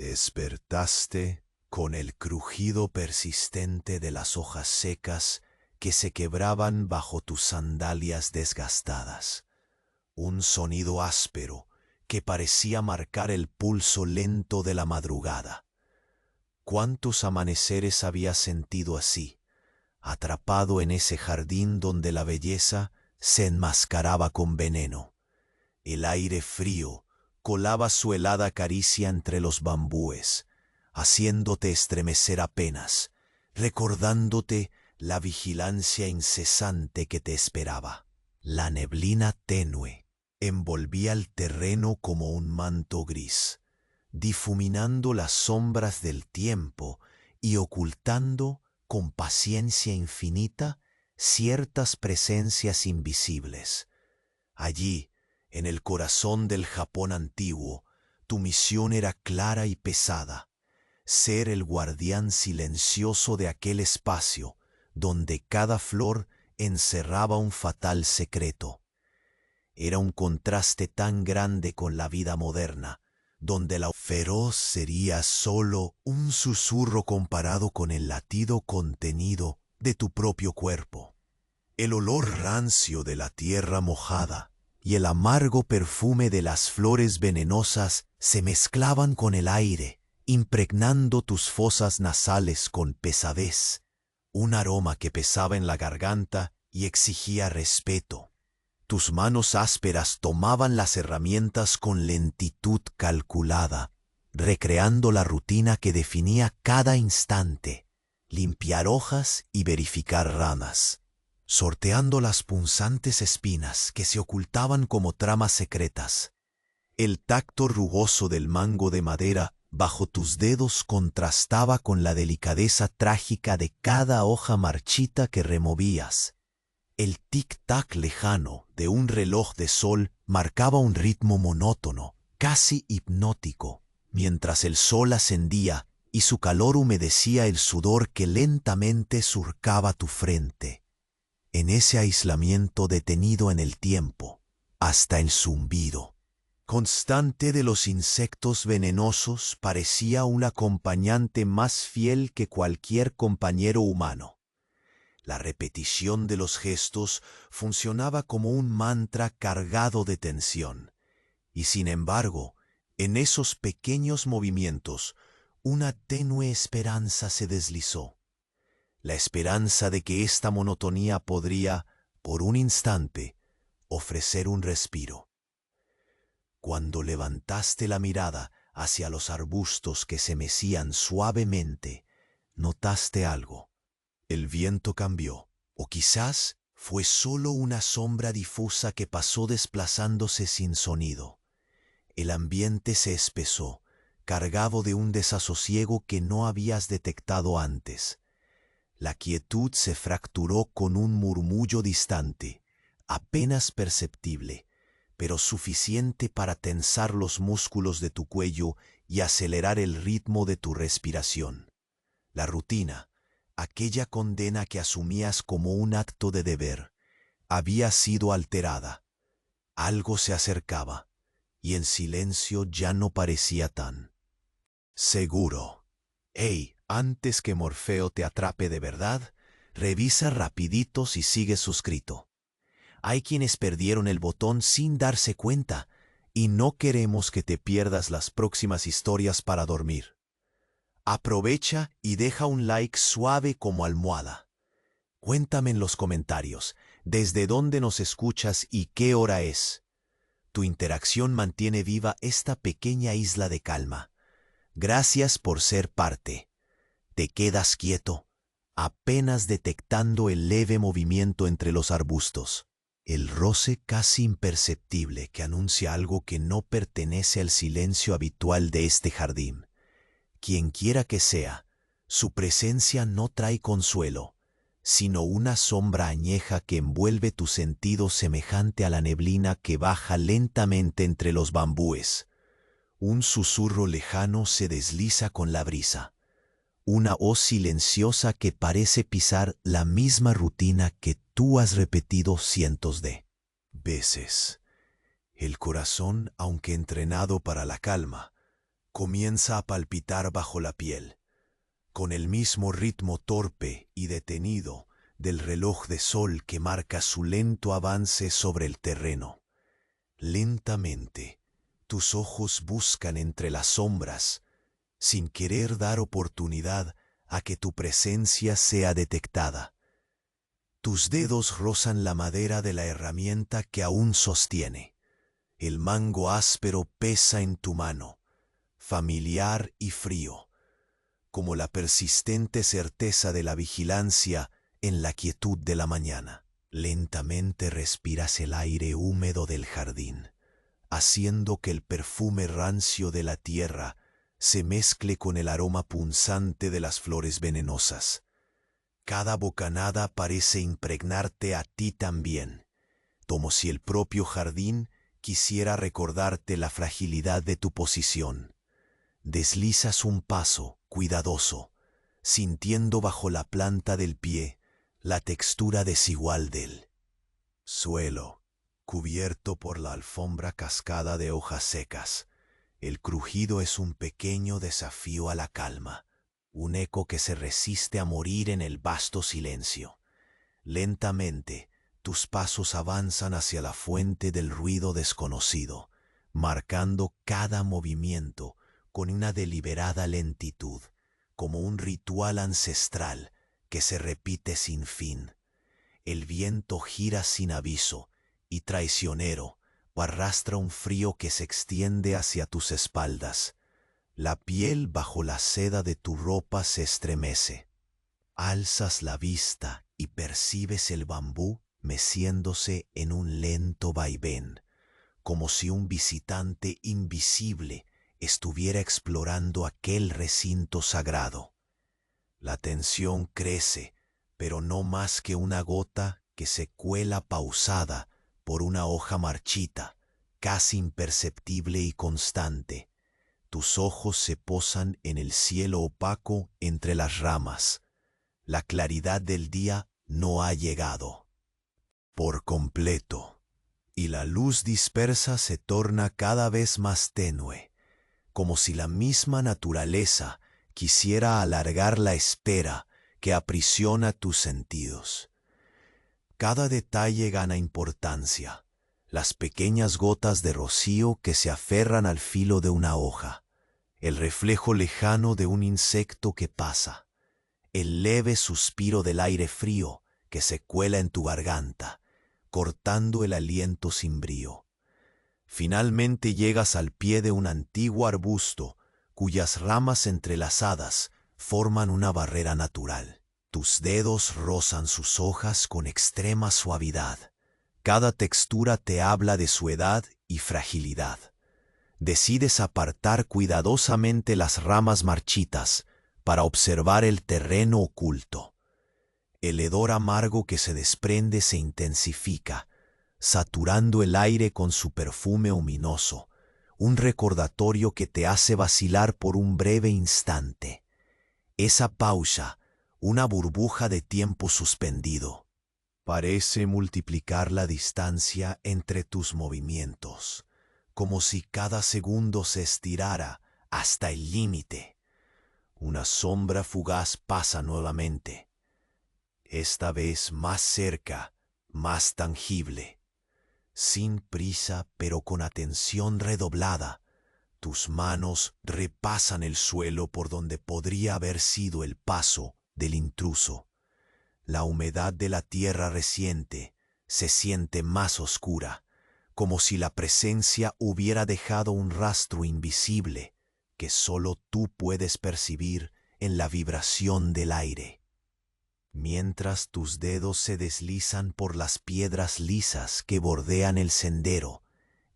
Despertaste con el crujido persistente de las hojas secas que se quebraban bajo tus sandalias desgastadas. Un sonido áspero que parecía marcar el pulso lento de la madrugada. ¿Cuántos amaneceres habías sentido así, atrapado en ese jardín donde la belleza se enmascaraba con veneno? El aire frío colaba su helada caricia entre los bambúes, haciéndote estremecer apenas, recordándote la vigilancia incesante que te esperaba. La neblina tenue envolvía el terreno como un manto gris, difuminando las sombras del tiempo y ocultando con paciencia infinita ciertas presencias invisibles. Allí, en el corazón del Japón antiguo, tu misión era clara y pesada: ser el guardián silencioso de aquel espacio donde cada flor encerraba un fatal secreto. Era un contraste tan grande con la vida moderna, donde la feroz sería solo un susurro comparado con el latido contenido de tu propio cuerpo. El olor rancio de la tierra mojada y el amargo perfume de las flores venenosas se mezclaban con el aire, impregnando tus fosas nasales con pesadez, un aroma que pesaba en la garganta y exigía respeto. Tus manos ásperas tomaban las herramientas con lentitud calculada, recreando la rutina que definía cada instante: limpiar hojas y verificar ramas, sorteando las punzantes espinas que se ocultaban como tramas secretas. El tacto rugoso del mango de madera bajo tus dedos contrastaba con la delicadeza trágica de cada hoja marchita que removías. El tic-tac lejano de un reloj de sol marcaba un ritmo monótono, casi hipnótico, mientras el sol ascendía y su calor humedecía el sudor que lentamente surcaba tu frente. En ese aislamiento detenido en el tiempo, hasta el zumbido constante de los insectos venenosos parecía un acompañante más fiel que cualquier compañero humano. La repetición de los gestos funcionaba como un mantra cargado de tensión, y sin embargo, en esos pequeños movimientos, una tenue esperanza se deslizó. La esperanza de que esta monotonía podría, por un instante, ofrecer un respiro. Cuando levantaste la mirada hacia los arbustos que se mecían suavemente, notaste algo. El viento cambió, o quizás fue solo una sombra difusa que pasó desplazándose sin sonido. El ambiente se espesó, cargado de un desasosiego que no habías detectado antes. La quietud se fracturó con un murmullo distante, apenas perceptible, pero suficiente para tensar los músculos de tu cuello y acelerar el ritmo de tu respiración. La rutina, aquella condena que asumías como un acto de deber, había sido alterada. Algo se acercaba, y en silencio ya no parecía tan seguro. ¡Ey! Antes que Morfeo te atrape de verdad, revisa rapidito si sigues suscrito. Hay quienes perdieron el botón sin darse cuenta, y no queremos que te pierdas las próximas historias para dormir. Aprovecha y deja un like suave como almohada. Cuéntame en los comentarios desde dónde nos escuchas y qué hora es. Tu interacción mantiene viva esta pequeña isla de calma. Gracias por ser parte. Te quedas quieto, apenas detectando el leve movimiento entre los arbustos. El roce casi imperceptible que anuncia algo que no pertenece al silencio habitual de este jardín. Quienquiera que sea, su presencia no trae consuelo, sino una sombra añeja que envuelve tu sentido semejante a la neblina que baja lentamente entre los bambúes. Un susurro lejano se desliza con la brisa, una voz silenciosa que parece pisar la misma rutina que tú has repetido cientos de veces. El corazón, aunque entrenado para la calma, comienza a palpitar bajo la piel, con el mismo ritmo torpe y detenido del reloj de sol que marca su lento avance sobre el terreno. Lentamente, tus ojos buscan entre las sombras, sin querer dar oportunidad a que tu presencia sea detectada. Tus dedos rozan la madera de la herramienta que aún sostiene. El mango áspero pesa en tu mano, familiar y frío, como la persistente certeza de la vigilancia en la quietud de la mañana. Lentamente respiras el aire húmedo del jardín, haciendo que el perfume rancio de la tierra se mezcle con el aroma punzante de las flores venenosas. Cada bocanada parece impregnarte a ti también, como si el propio jardín quisiera recordarte la fragilidad de tu posición. Deslizas un paso cuidadoso, sintiendo bajo la planta del pie la textura desigual del suelo, cubierto por la alfombra cascada de hojas secas. El crujido es un pequeño desafío a la calma, un eco que se resiste a morir en el vasto silencio. Lentamente, tus pasos avanzan hacia la fuente del ruido desconocido, marcando cada movimiento con una deliberada lentitud, como un ritual ancestral que se repite sin fin. El viento gira sin aviso y traicionero, o arrastra un frío que se extiende hacia tus espaldas. La piel bajo la seda de tu ropa se estremece. Alzas la vista y percibes el bambú meciéndose en un lento vaivén, como si un visitante invisible estuviera explorando aquel recinto sagrado. La tensión crece, pero no más que una gota que se cuela pausada por una hoja marchita, casi imperceptible y constante. Tus ojos se posan en el cielo opaco entre las ramas. La claridad del día no ha llegado por completo, y la luz dispersa se torna cada vez más tenue, como si la misma naturaleza quisiera alargar la espera que aprisiona tus sentidos. Cada detalle gana importancia, las pequeñas gotas de rocío que se aferran al filo de una hoja, el reflejo lejano de un insecto que pasa, el leve suspiro del aire frío que se cuela en tu garganta, cortando el aliento sin brío. Finalmente llegas al pie de un antiguo arbusto cuyas ramas entrelazadas forman una barrera natural. Tus dedos rozan sus hojas con extrema suavidad. Cada textura te habla de su edad y fragilidad. Decides apartar cuidadosamente las ramas marchitas para observar el terreno oculto. El hedor amargo que se desprende se intensifica, saturando el aire con su perfume ominoso, un recordatorio que te hace vacilar por un breve instante. Esa pausa, una burbuja de tiempo suspendido, parece multiplicar la distancia entre tus movimientos, como si cada segundo se estirara hasta el límite. Una sombra fugaz pasa nuevamente, esta vez más cerca, más tangible. Sin prisa, pero con atención redoblada, tus manos repasan el suelo por donde podría haber sido el paso del intruso. La humedad de la tierra reciente se siente más oscura, como si la presencia hubiera dejado un rastro invisible que solo tú puedes percibir en la vibración del aire. Mientras tus dedos se deslizan por las piedras lisas que bordean el sendero,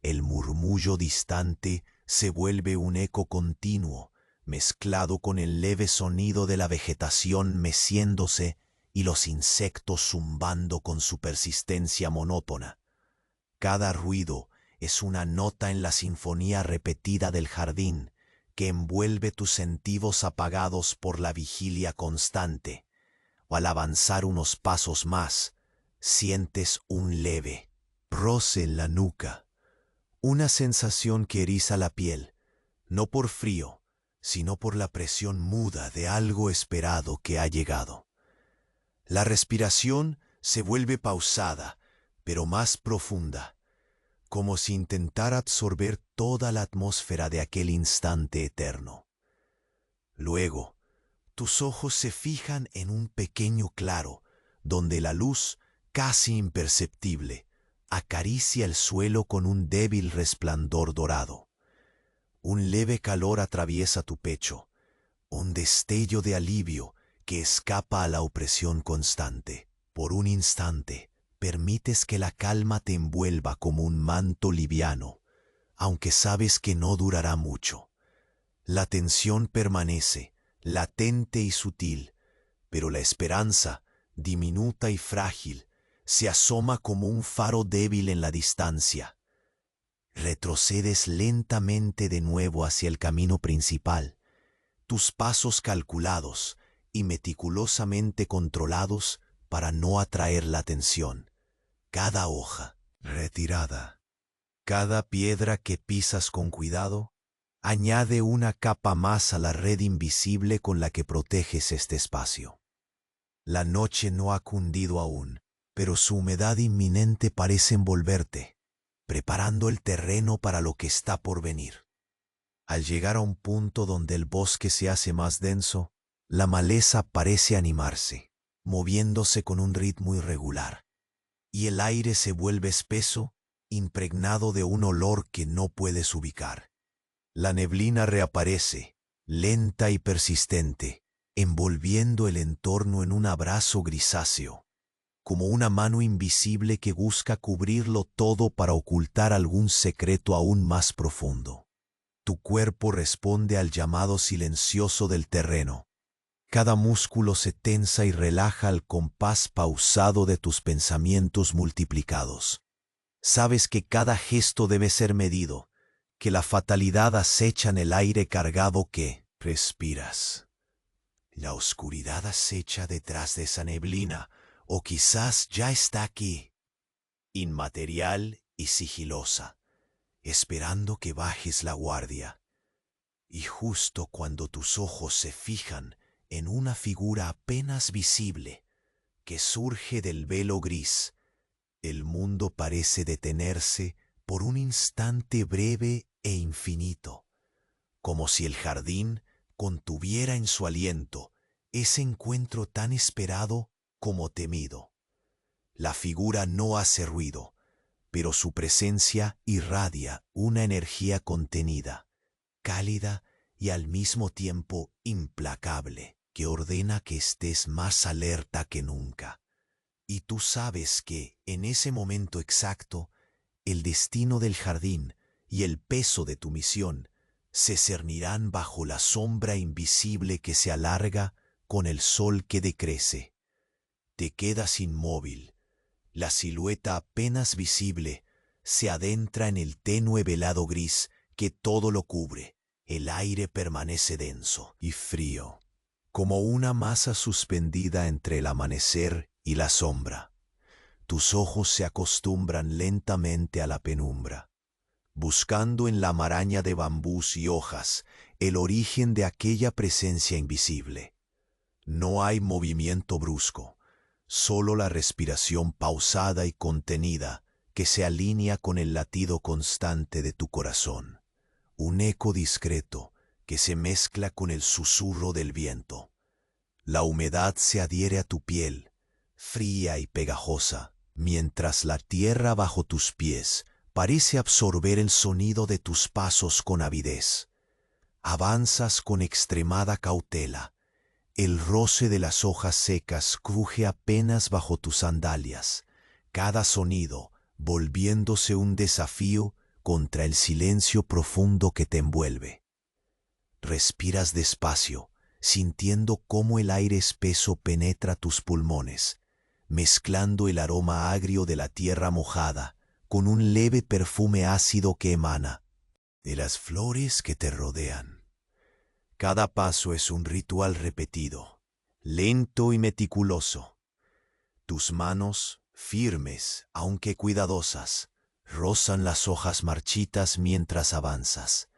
el murmullo distante se vuelve un eco continuo, mezclado con el leve sonido de la vegetación meciéndose y los insectos zumbando con su persistencia monótona. Cada ruido es una nota en la sinfonía repetida del jardín que envuelve tus sentidos apagados por la vigilia constante. O al avanzar unos pasos más, sientes un leve roce en la nuca, una sensación que eriza la piel, no por frío, sino por la presión muda de algo esperado que ha llegado. La respiración se vuelve pausada, pero más profunda, como si intentara absorber toda la atmósfera de aquel instante eterno. Luego, tus ojos se fijan en un pequeño claro, donde la luz, casi imperceptible, acaricia el suelo con un débil resplandor dorado. Un leve calor atraviesa tu pecho, un destello de alivio que escapa a la opresión constante. Por un instante, permites que la calma te envuelva como un manto liviano, aunque sabes que no durará mucho. La tensión permanece, latente y sutil, pero la esperanza, diminuta y frágil, se asoma como un faro débil en la distancia. Retrocedes lentamente de nuevo hacia el camino principal, tus pasos calculados y meticulosamente controlados para no atraer la atención. Cada hoja retirada, cada piedra que pisas con cuidado, añade una capa más a la red invisible con la que proteges este espacio. La noche no ha cundido aún, pero su humedad inminente parece envolverte, preparando el terreno para lo que está por venir. Al llegar a un punto donde el bosque se hace más denso, la maleza parece animarse, moviéndose con un ritmo irregular, y el aire se vuelve espeso, impregnado de un olor que no puedes ubicar. La neblina reaparece, lenta y persistente, envolviendo el entorno en un abrazo grisáceo, como una mano invisible que busca cubrirlo todo para ocultar algún secreto aún más profundo. Tu cuerpo responde al llamado silencioso del terreno. Cada músculo se tensa y relaja al compás pausado de tus pensamientos multiplicados. Sabes que cada gesto debe ser medido, que la fatalidad acecha en el aire cargado que respiras. La oscuridad acecha detrás de esa neblina, o quizás ya está aquí, inmaterial y sigilosa, esperando que bajes la guardia. Y justo cuando tus ojos se fijan en una figura apenas visible que surge del velo gris, el mundo parece detenerse por un instante breve e infinito, como si el jardín contuviera en su aliento ese encuentro tan esperado como temido. La figura no hace ruido, pero su presencia irradia una energía contenida, cálida y al mismo tiempo implacable, que ordena que estés más alerta que nunca. Y tú sabes que, en ese momento exacto, el destino del jardín y el peso de tu misión se cernirán bajo la sombra invisible que se alarga con el sol que decrece. Te quedas inmóvil. La silueta apenas visible se adentra en el tenue velado gris que todo lo cubre. El aire permanece denso y frío, como una masa suspendida entre el amanecer y la sombra. Tus ojos se acostumbran lentamente a la penumbra, buscando en la maraña de bambús y hojas el origen de aquella presencia invisible. No hay movimiento brusco, solo la respiración pausada y contenida que se alinea con el latido constante de tu corazón. Un eco discreto que se mezcla con el susurro del viento. La humedad se adhiere a tu piel, fría y pegajosa, mientras la tierra bajo tus pies parece absorber el sonido de tus pasos con avidez. Avanzas con extremada cautela. El roce de las hojas secas cruje apenas bajo tus sandalias, cada sonido volviéndose un desafío contra el silencio profundo que te envuelve. Respiras despacio, sintiendo cómo el aire espeso penetra tus pulmones, mezclando el aroma agrio de la tierra mojada con un leve perfume ácido que emana de las flores que te rodean. Cada paso es un ritual repetido, lento y meticuloso. Tus manos, firmes aunque cuidadosas, rozan las hojas marchitas mientras avanzas,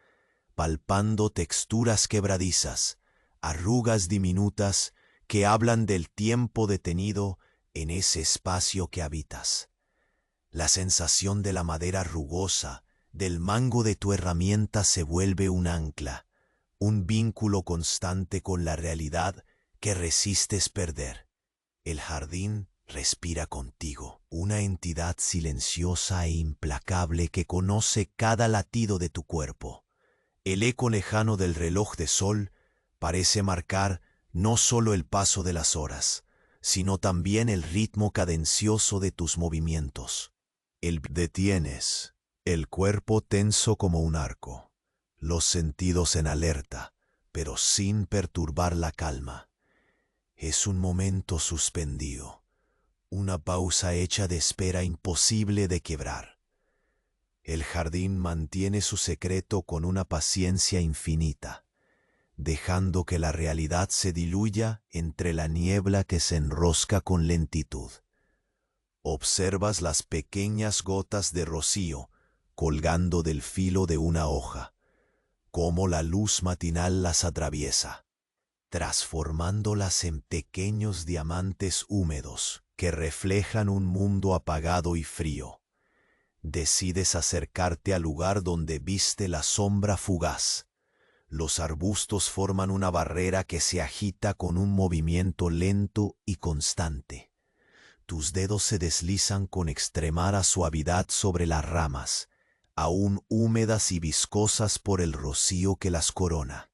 palpando texturas quebradizas, arrugas diminutas que hablan del tiempo detenido en ese espacio que habitas. La sensación de la madera rugosa, del mango de tu herramienta se vuelve un ancla, un vínculo constante con la realidad que resistes perder. El jardín respira contigo, una entidad silenciosa e implacable que conoce cada latido de tu cuerpo. El eco lejano del reloj de sol parece marcar no solo el paso de las horas, sino también el ritmo cadencioso de tus movimientos. Detienes, el cuerpo tenso como un arco, los sentidos en alerta, pero sin perturbar la calma. Es un momento suspendido, una pausa hecha de espera imposible de quebrar. El jardín mantiene su secreto con una paciencia infinita, dejando que la realidad se diluya entre la niebla que se enrosca con lentitud. Observas las pequeñas gotas de rocío colgando del filo de una hoja, cómo la luz matinal las atraviesa, transformándolas en pequeños diamantes húmedos que reflejan un mundo apagado y frío. Decides acercarte al lugar donde viste la sombra fugaz. Los arbustos forman una barrera que se agita con un movimiento lento y constante. Tus dedos se deslizan con extremada suavidad sobre las ramas, aún húmedas y viscosas por el rocío que las corona.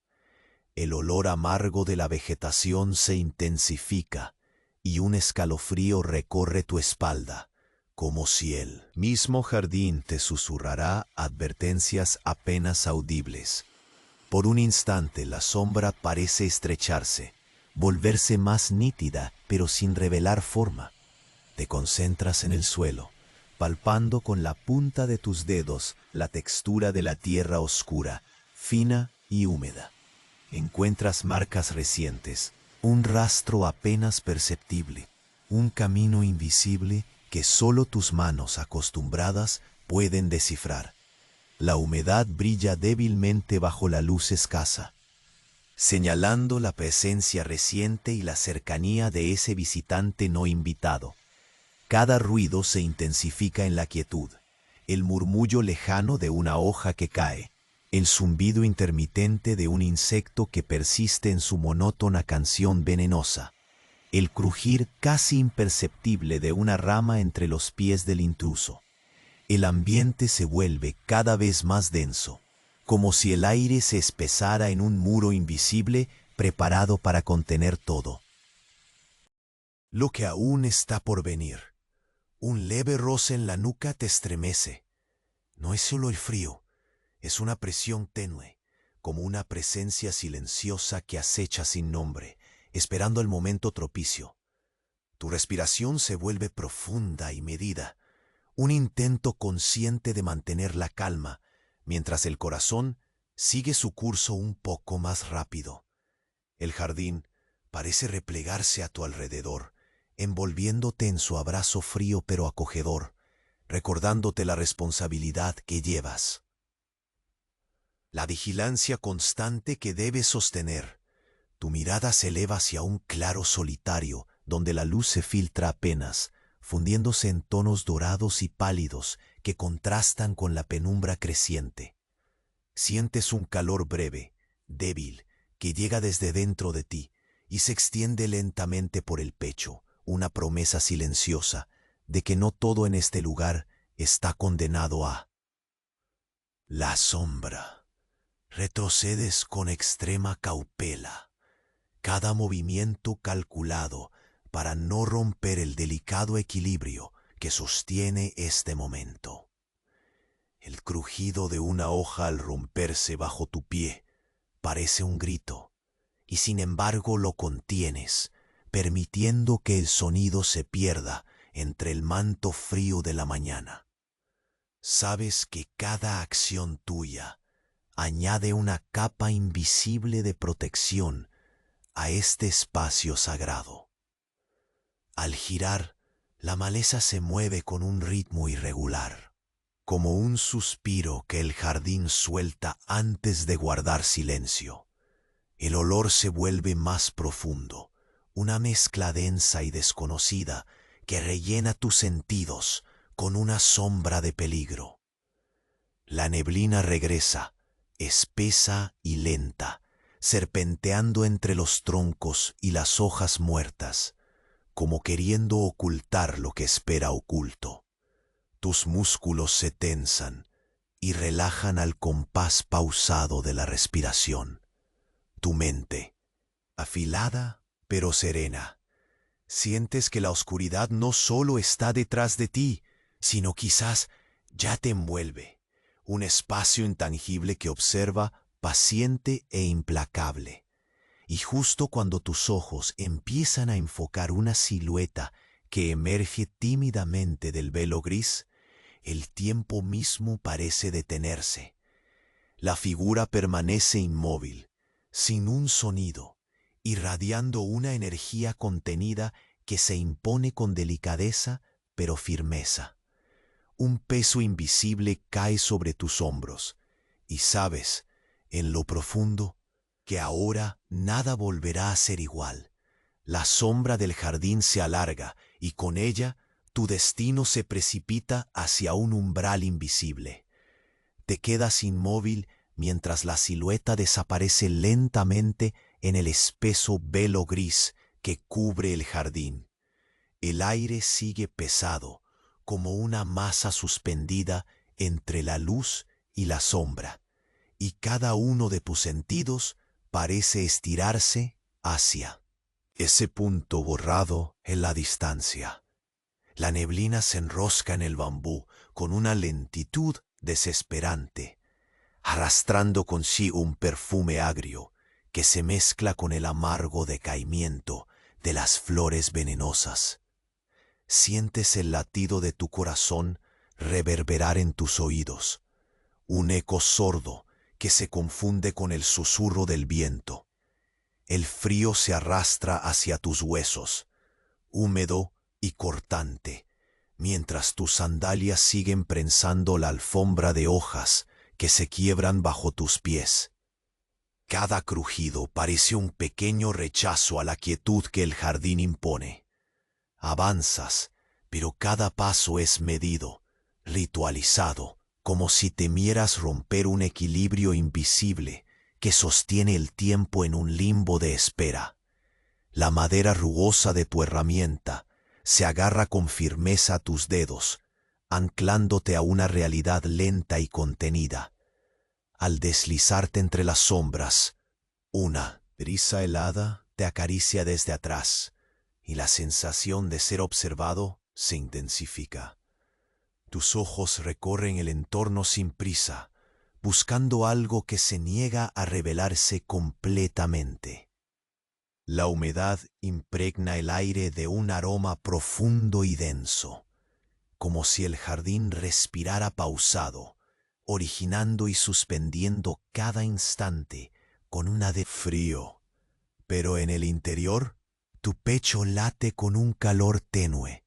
El olor amargo de la vegetación se intensifica y un escalofrío recorre tu espalda, como si el mismo jardín te susurrara advertencias apenas audibles. Por un instante la sombra parece estrecharse, volverse más nítida, pero sin revelar forma. Te concentras en el suelo, palpando con la punta de tus dedos la textura de la tierra oscura, fina y húmeda. Encuentras marcas recientes, un rastro apenas perceptible, un camino invisible que solo tus manos acostumbradas pueden descifrar. La humedad brilla débilmente bajo la luz escasa, señalando la presencia reciente y la cercanía de ese visitante no invitado. Cada ruido se intensifica en la quietud, el murmullo lejano de una hoja que cae, el zumbido intermitente de un insecto que persiste en su monótona canción venenosa, el crujir casi imperceptible de una rama entre los pies del intruso. El ambiente se vuelve cada vez más denso, como si el aire se espesara en un muro invisible preparado para contener todo. Lo que aún está por venir. Un leve roce en la nuca te estremece. No es solo el frío, es una presión tenue, como una presencia silenciosa que acecha sin nombre, esperando el momento propicio. Tu respiración se vuelve profunda y medida, un intento consciente de mantener la calma, mientras el corazón sigue su curso un poco más rápido. El jardín parece replegarse a tu alrededor, envolviéndote en su abrazo frío pero acogedor, recordándote la responsabilidad que llevas. La vigilancia constante que debes sostener. Tu mirada se eleva hacia un claro solitario, donde la luz se filtra apenas, fundiéndose en tonos dorados y pálidos que contrastan con la penumbra creciente. Sientes un calor breve, débil, que llega desde dentro de ti y se extiende lentamente por el pecho, una promesa silenciosa de que no todo en este lugar está condenado a la sombra. Retrocedes con extrema cautela, cada movimiento calculado para no romper el delicado equilibrio que sostiene este momento. El crujido de una hoja al romperse bajo tu pie parece un grito, y sin embargo lo contienes, permitiendo que el sonido se pierda entre el manto frío de la mañana. Sabes que cada acción tuya añade una capa invisible de protección a este espacio sagrado. Al girar, la maleza se mueve con un ritmo irregular. como un suspiro que el jardín suelta antes de guardar silencio. El olor se vuelve más profundo, una mezcla densa y desconocida que rellena tus sentidos con una sombra de peligro. La neblina regresa, espesa y lenta, serpenteando entre los troncos y las hojas muertas, como queriendo ocultar lo que espera oculto. Tus músculos se tensan y relajan al compás pausado de la respiración. Tu mente, afilada pero serena, sientes que la oscuridad no solo está detrás de ti, sino quizás ya te envuelve, un espacio intangible que observa paciente e implacable. Y justo cuando tus ojos empiezan a enfocar una silueta que emerge tímidamente del velo gris, el tiempo mismo parece detenerse. La figura permanece inmóvil, sin un sonido, irradiando una energía contenida que se impone con delicadeza pero firmeza. Un peso invisible cae sobre tus hombros y sabes, en lo profundo, que ahora nada volverá a ser igual. La sombra del jardín se alarga y con ella tu destino se precipita hacia un umbral invisible. Te quedas inmóvil mientras la silueta desaparece lentamente en el espeso velo gris que cubre el jardín. El aire sigue pesado, como una masa suspendida entre la luz y la sombra, y cada uno de tus sentidos parece estirarse hacia ese punto borrado en la distancia. La neblina se enrosca en el bambú con una lentitud desesperante, arrastrando consigo un perfume agrio que se mezcla con el amargo decaimiento de las flores venenosas. Sientes el latido de tu corazón reverberar en tus oídos, un eco sordo que se confunde con el susurro del viento. El frío se arrastra hacia tus huesos, húmedo y cortante, mientras tus sandalias siguen prensando la alfombra de hojas que se quiebran bajo tus pies. Cada crujido parece un pequeño rechazo a la quietud que el jardín impone. Avanzas, pero cada paso es medido, ritualizado, como si temieras romper un equilibrio invisible que sostiene el tiempo en un limbo de espera. La madera rugosa de tu herramienta se agarra con firmeza a tus dedos, anclándote a una realidad lenta y contenida. Al deslizarte entre las sombras, una brisa helada te acaricia desde atrás y la sensación de ser observado se intensifica. Tus ojos recorren el entorno sin prisa, buscando algo que se niega a revelarse completamente. La humedad impregna el aire de un aroma profundo y denso, como si el jardín respirara pausado, originando y suspendiendo cada instante con una de frío. Pero en el interior, tu pecho late con un calor tenue,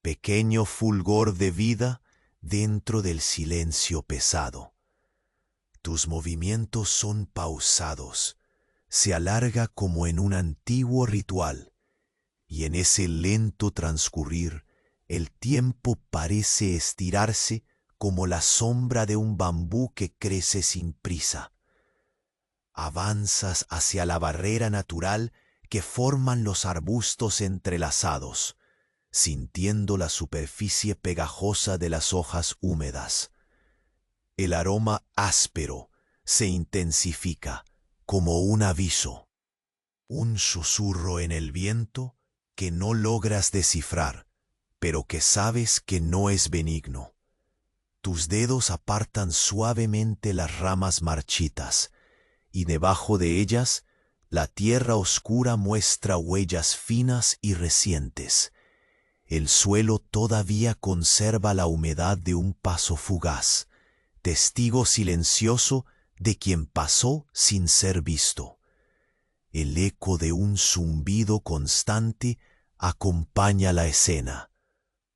pequeño fulgor de vida dentro del silencio pesado. Tus movimientos son pausados, se alarga como en un antiguo ritual, y en ese lento transcurrir, el tiempo parece estirarse como la sombra de un bambú que crece sin prisa. Avanzas hacia la barrera natural que forman los arbustos entrelazados, sintiendo la superficie pegajosa de las hojas húmedas. El aroma áspero se intensifica como un aviso, un susurro en el viento que no logras descifrar, pero que sabes que no es benigno. Tus dedos apartan suavemente las ramas marchitas, y debajo de ellas la tierra oscura muestra huellas finas y recientes. El suelo todavía conserva la humedad de un paso fugaz, testigo silencioso de quien pasó sin ser visto. El eco de un zumbido constante acompaña la escena.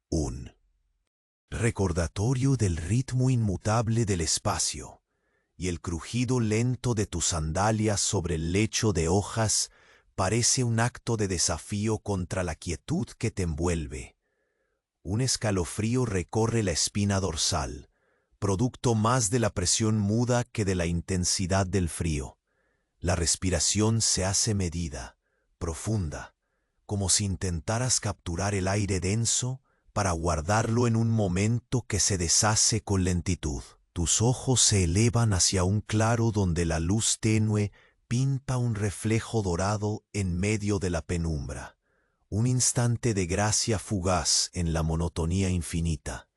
Un recordatorio del ritmo inmutable del espacio, y el crujido lento de tus sandalias sobre el lecho de hojas parece un acto de desafío contra la quietud que te envuelve. Un escalofrío recorre la espina dorsal, producto más de la presión muda que de la intensidad del frío. La respiración se hace medida, profunda, como si intentaras capturar el aire denso para guardarlo en un momento que se deshace con lentitud. Tus ojos se elevan hacia un claro donde la luz tenue pinta un reflejo dorado en medio de la penumbra. Un instante de gracia fugaz en la monotonía infinita.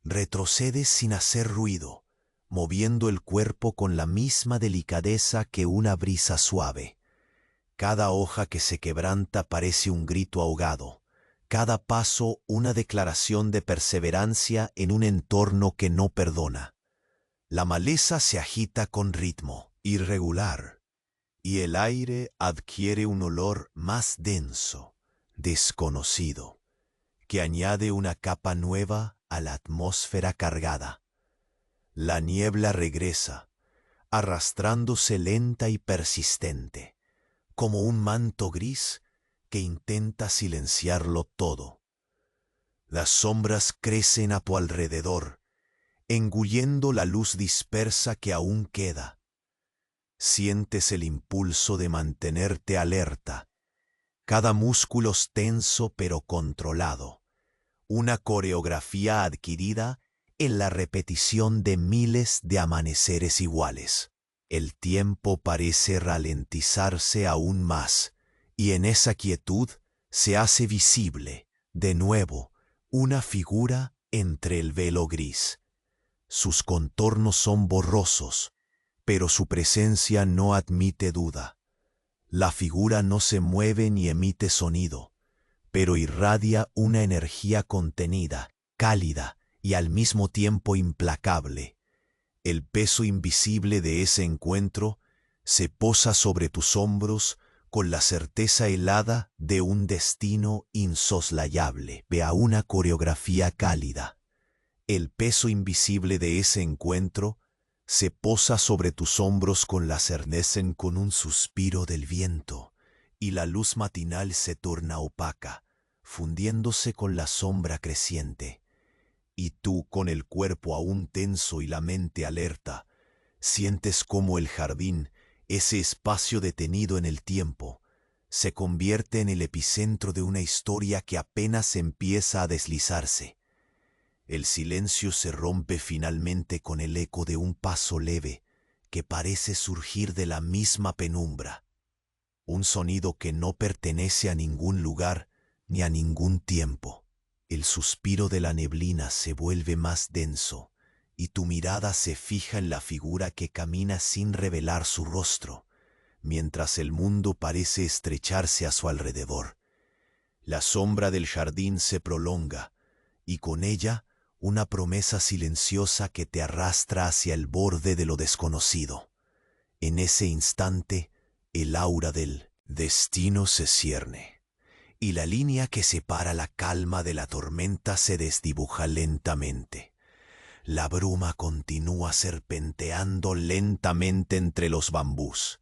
Retrocedes sin hacer ruido, moviendo el cuerpo con la misma delicadeza que una brisa suave. Cada hoja que se quebranta parece un grito ahogado, cada paso una declaración de perseverancia en un entorno que no perdona. La maleza se agita con ritmo irregular, y el aire adquiere un olor más denso, desconocido, que añade una capa nueva a la atmósfera cargada. La niebla regresa, arrastrándose lenta y persistente, como un manto gris que intenta silenciarlo todo. Las sombras crecen a tu alrededor, engullendo la luz dispersa que aún queda. Sientes el impulso de mantenerte alerta, cada músculo tenso pero controlado, una coreografía adquirida en la repetición de miles de amaneceres iguales. El tiempo parece ralentizarse aún más, y en esa quietud se hace visible, de nuevo, una figura entre el velo gris. Sus contornos son borrosos, pero su presencia no admite duda. La figura no se mueve ni emite sonido, pero irradia una energía contenida, cálida y al mismo tiempo implacable. El peso invisible de ese encuentro se posa sobre tus hombros con la certeza helada de un destino insoslayable. Ve a una coreografía cálida. El peso invisible de ese encuentro se posa sobre tus hombros con la certeza con un suspiro del viento, y la luz matinal se torna opaca, fundiéndose con la sombra creciente. Y tú, con el cuerpo aún tenso y la mente alerta, sientes cómo el jardín, ese espacio detenido en el tiempo, se convierte en el epicentro de una historia que apenas empieza a deslizarse. El silencio se rompe finalmente con el eco de un paso leve que parece surgir de la misma penumbra. Un sonido que no pertenece a ningún lugar ni a ningún tiempo. El suspiro de la neblina se vuelve más denso y tu mirada se fija en la figura que camina sin revelar su rostro, mientras el mundo parece estrecharse a su alrededor. La sombra del jardín se prolonga y con ella una promesa silenciosa que te arrastra hacia el borde de lo desconocido. En ese instante, el aura del destino se cierne, y la línea que separa la calma de la tormenta se desdibuja lentamente. La bruma continúa serpenteando lentamente entre los bambús.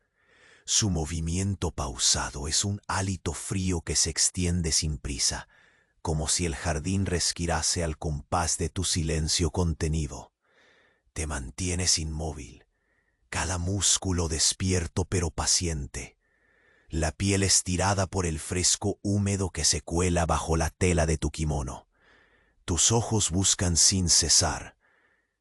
Su movimiento pausado es un hálito frío que se extiende sin prisa, como si el jardín respirase al compás de tu silencio contenido. Te mantienes inmóvil, cada músculo despierto pero paciente, la piel estirada por el fresco húmedo que se cuela bajo la tela de tu kimono. Tus ojos buscan sin cesar,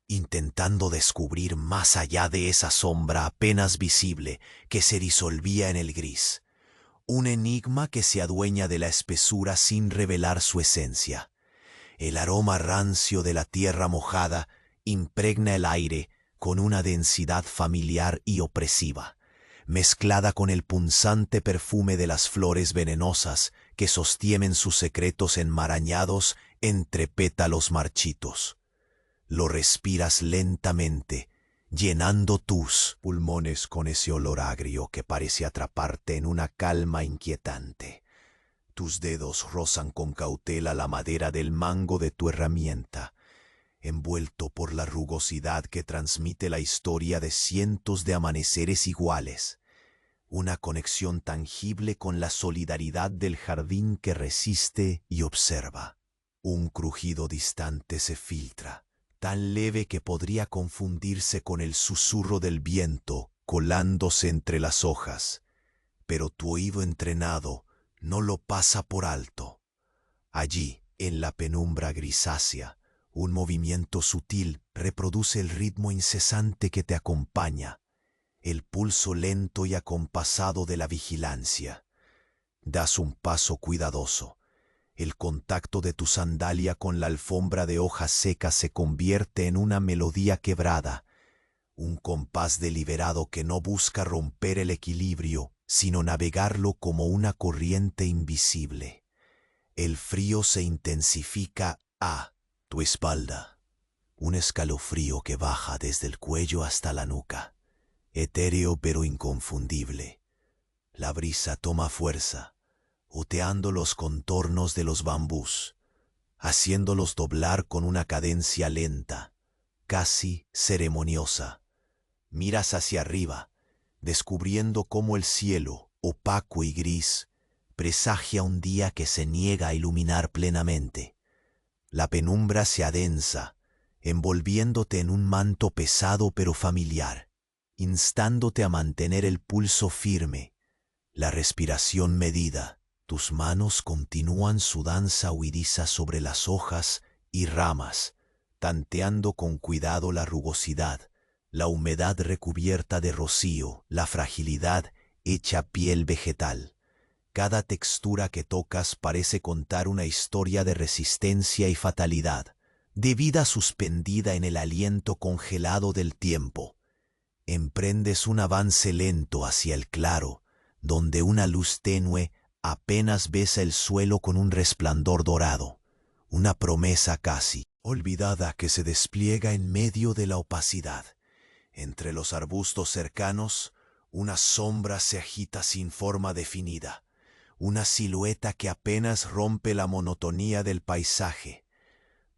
intentando descubrir más allá de esa sombra apenas visible que se disolvía en el gris. Un enigma que se adueña de la espesura sin revelar su esencia. El aroma rancio de la tierra mojada impregna el aire con una densidad familiar y opresiva, mezclada con el punzante perfume de las flores venenosas que sostienen sus secretos enmarañados entre pétalos marchitos. Lo respiras lentamente, llenando tus pulmones con ese olor agrio que parece atraparte en una calma inquietante. Tus dedos rozan con cautela la madera del mango de tu herramienta, envuelto por la rugosidad que transmite la historia de cientos de amaneceres iguales, una conexión tangible con la solidaridad del jardín que resiste y observa. Un crujido distante se filtra, tan leve que podría confundirse con el susurro del viento colándose entre las hojas, pero tu oído entrenado no lo pasa por alto. Allí, en la penumbra grisácea, un movimiento sutil reproduce el ritmo incesante que te acompaña, el pulso lento y acompasado de la vigilancia. Das un paso cuidadoso. El contacto de tu sandalia con la alfombra de hojas secas se convierte en una melodía quebrada, un compás deliberado que no busca romper el equilibrio, sino navegarlo como una corriente invisible. El frío se intensifica a tu espalda, un escalofrío que baja desde el cuello hasta la nuca, etéreo pero inconfundible. La brisa toma fuerza, oteando los contornos de los bambús, haciéndolos doblar con una cadencia lenta, casi ceremoniosa. Miras hacia arriba, descubriendo cómo el cielo, opaco y gris, presagia un día que se niega a iluminar plenamente. La penumbra se adensa, envolviéndote en un manto pesado pero familiar, instándote a mantener el pulso firme, la respiración medida. Tus manos continúan su danza huidiza sobre las hojas y ramas, tanteando con cuidado la rugosidad, la humedad recubierta de rocío, la fragilidad hecha piel vegetal. Cada textura que tocas parece contar una historia de resistencia y fatalidad, de vida suspendida en el aliento congelado del tiempo. Emprendes un avance lento hacia el claro, donde una luz tenue apenas besa el suelo con un resplandor dorado, una promesa casi olvidada que se despliega en medio de la opacidad. Entre los arbustos cercanos, una sombra se agita sin forma definida, una silueta que apenas rompe la monotonía del paisaje.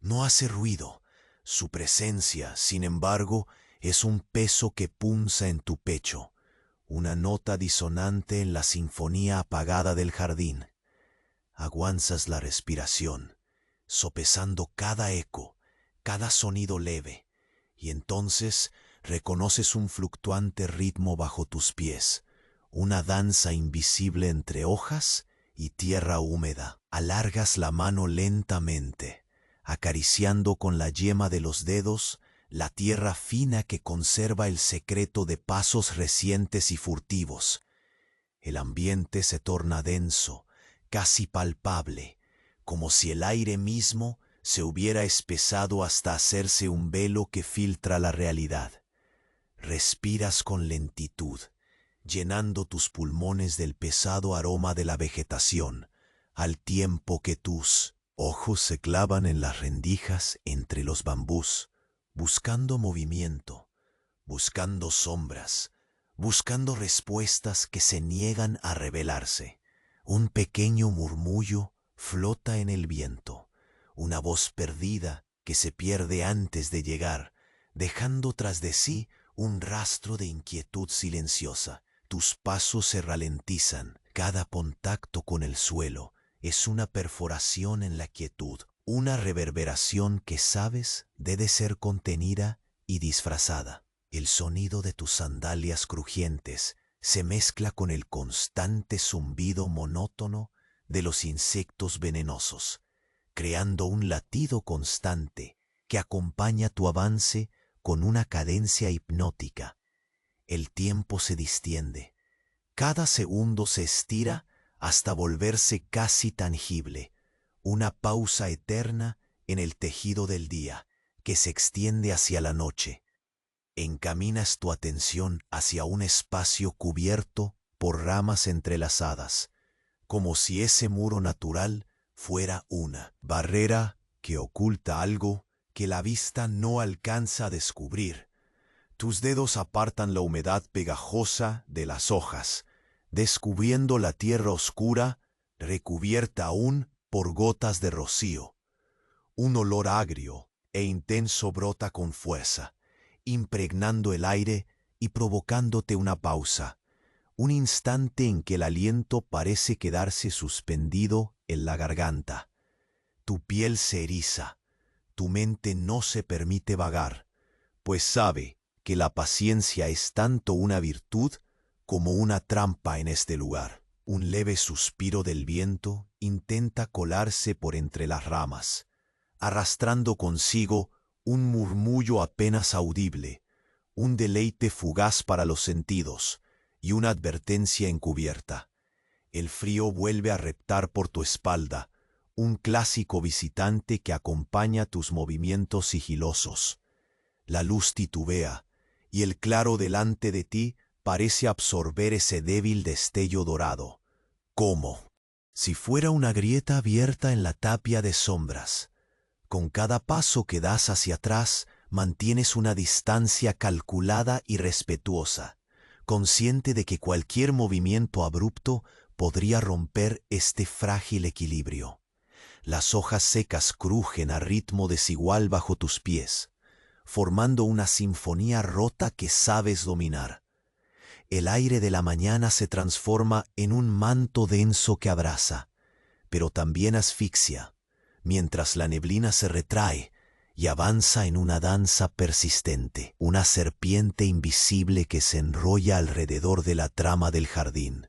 No hace ruido, su presencia, sin embargo, es un peso que punza en tu pecho, una nota disonante en la sinfonía apagada del jardín. Aguanzas la respiración, sopesando cada eco, cada sonido leve, y entonces reconoces un fluctuante ritmo bajo tus pies, una danza invisible entre hojas y tierra húmeda. Alargas la mano lentamente, acariciando con la yema de los dedos la tierra fina que conserva el secreto de pasos recientes y furtivos. El ambiente se torna denso, casi palpable, como si el aire mismo se hubiera espesado hasta hacerse un velo que filtra la realidad. Respiras con lentitud, llenando tus pulmones del pesado aroma de la vegetación, al tiempo que tus ojos se clavan en las rendijas entre los bambús, buscando movimiento, buscando sombras, buscando respuestas que se niegan a revelarse. Un pequeño murmullo flota en el viento, una voz perdida que se pierde antes de llegar, dejando tras de sí un rastro de inquietud silenciosa. Tus pasos se ralentizan, cada contacto con el suelo es una perforación en la quietud, una reverberación que sabes debe ser contenida y disfrazada. El sonido de tus sandalias crujientes se mezcla con el constante zumbido monótono de los insectos venenosos, creando un latido constante que acompaña tu avance con una cadencia hipnótica. El tiempo se distiende, cada segundo se estira hasta volverse casi tangible, una pausa eterna en el tejido del día que se extiende hacia la noche. Encaminas tu atención hacia un espacio cubierto por ramas entrelazadas, como si ese muro natural fuera una barrera que oculta algo que la vista no alcanza a descubrir. Tus dedos apartan la humedad pegajosa de las hojas, descubriendo la tierra oscura recubierta aún por gotas de rocío. Un olor agrio, e intenso brota con fuerza, impregnando el aire y provocándote una pausa, un instante en que el aliento parece quedarse suspendido en la garganta. Tu piel se eriza, tu mente no se permite vagar, pues sabe que la paciencia es tanto una virtud como una trampa en este lugar. Un leve suspiro del viento intenta colarse por entre las ramas, arrastrando consigo un murmullo apenas audible, un deleite fugaz para los sentidos y una advertencia encubierta. El frío vuelve a reptar por tu espalda, un clásico visitante que acompaña tus movimientos sigilosos. La luz titubea, y el claro delante de ti parece absorber ese débil destello dorado, como si fuera una grieta abierta en la tapia de sombras. Con cada paso que das hacia atrás, mantienes una distancia calculada y respetuosa, consciente de que cualquier movimiento abrupto podría romper este frágil equilibrio. Las hojas secas crujen a ritmo desigual bajo tus pies, formando una sinfonía rota que sabes dominar. El aire de la mañana se transforma en un manto denso que abraza, pero también asfixia, mientras la neblina se retrae y avanza en una danza persistente, una serpiente invisible que se enrolla alrededor de la trama del jardín.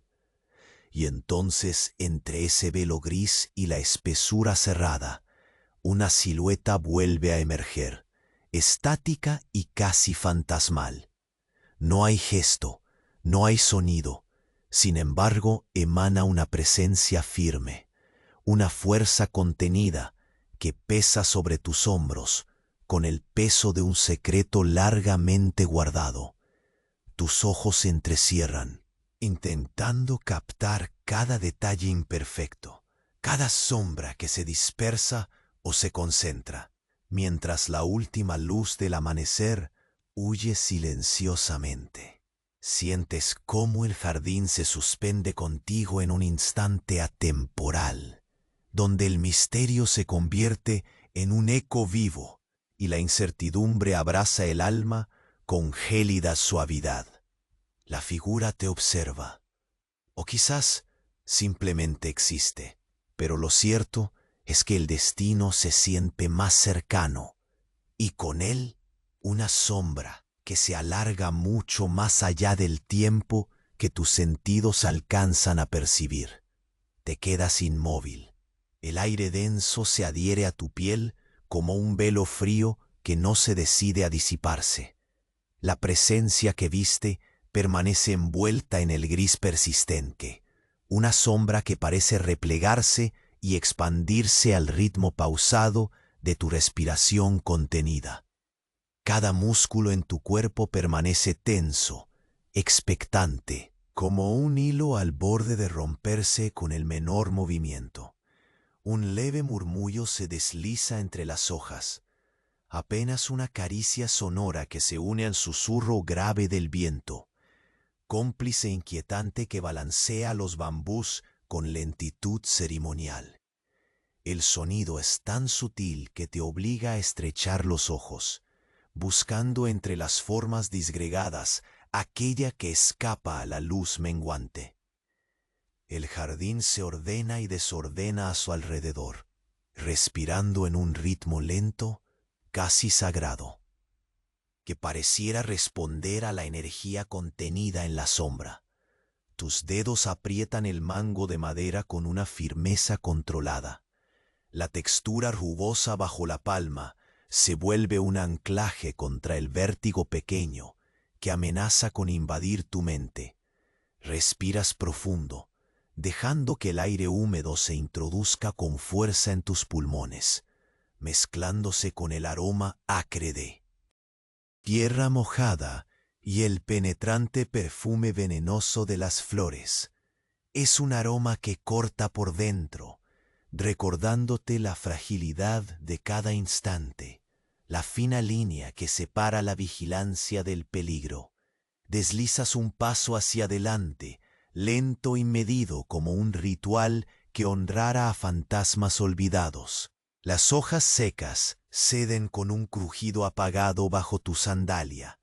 Y entonces, entre ese velo gris y la espesura cerrada, una silueta vuelve a emerger, estática y casi fantasmal. No hay gesto, no hay sonido, sin embargo emana una presencia firme, una fuerza contenida que pesa sobre tus hombros con el peso de un secreto largamente guardado. Tus ojos se entrecierran, intentando captar cada detalle imperfecto, cada sombra que se dispersa o se concentra, mientras la última luz del amanecer huye silenciosamente. Sientes cómo el jardín se suspende contigo en un instante atemporal, donde el misterio se convierte en un eco vivo y la incertidumbre abraza el alma con gélida suavidad. La figura te observa, o quizás simplemente existe, pero lo cierto es que el destino se siente más cercano, y con él una sombra que se alarga mucho más allá del tiempo que tus sentidos alcanzan a percibir. Te quedas inmóvil. El aire denso se adhiere a tu piel como un velo frío que no se decide a disiparse. La presencia que viste permanece envuelta en el gris persistente, una sombra que parece replegarse y expandirse al ritmo pausado de tu respiración contenida. Cada músculo en tu cuerpo permanece tenso, expectante, como un hilo al borde de romperse con el menor movimiento. Un leve murmullo se desliza entre las hojas, apenas una caricia sonora que se une al susurro grave del viento, cómplice inquietante que balancea los bambús con lentitud ceremonial. El sonido es tan sutil que te obliga a estrechar los ojos, buscando entre las formas disgregadas aquella que escapa a la luz menguante. El jardín se ordena y desordena a su alrededor, respirando en un ritmo lento, casi sagrado, que pareciera responder a la energía contenida en la sombra. Tus dedos aprietan el mango de madera con una firmeza controlada. La textura rugosa bajo la palma se vuelve un anclaje contra el vértigo pequeño que amenaza con invadir tu mente. Respiras profundo, dejando que el aire húmedo se introduzca con fuerza en tus pulmones, mezclándose con el aroma acre de tierra mojada y el penetrante perfume venenoso de las flores. Es un aroma que corta por dentro, recordándote la fragilidad de cada instante, la fina línea que separa la vigilancia del peligro. Deslizas un paso hacia adelante, lento y medido como un ritual que honrara a fantasmas olvidados. Las hojas secas ceden con un crujido apagado bajo tu sandalia,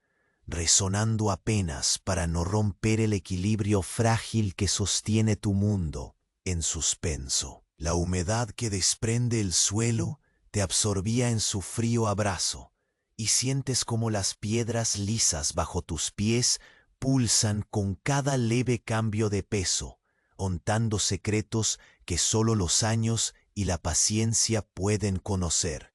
resonando apenas para no romper el equilibrio frágil que sostiene tu mundo en suspenso. La humedad que desprende el suelo te absorbía en su frío abrazo, y sientes como las piedras lisas bajo tus pies pulsan con cada leve cambio de peso, ontando secretos que solo los años y la paciencia pueden conocer.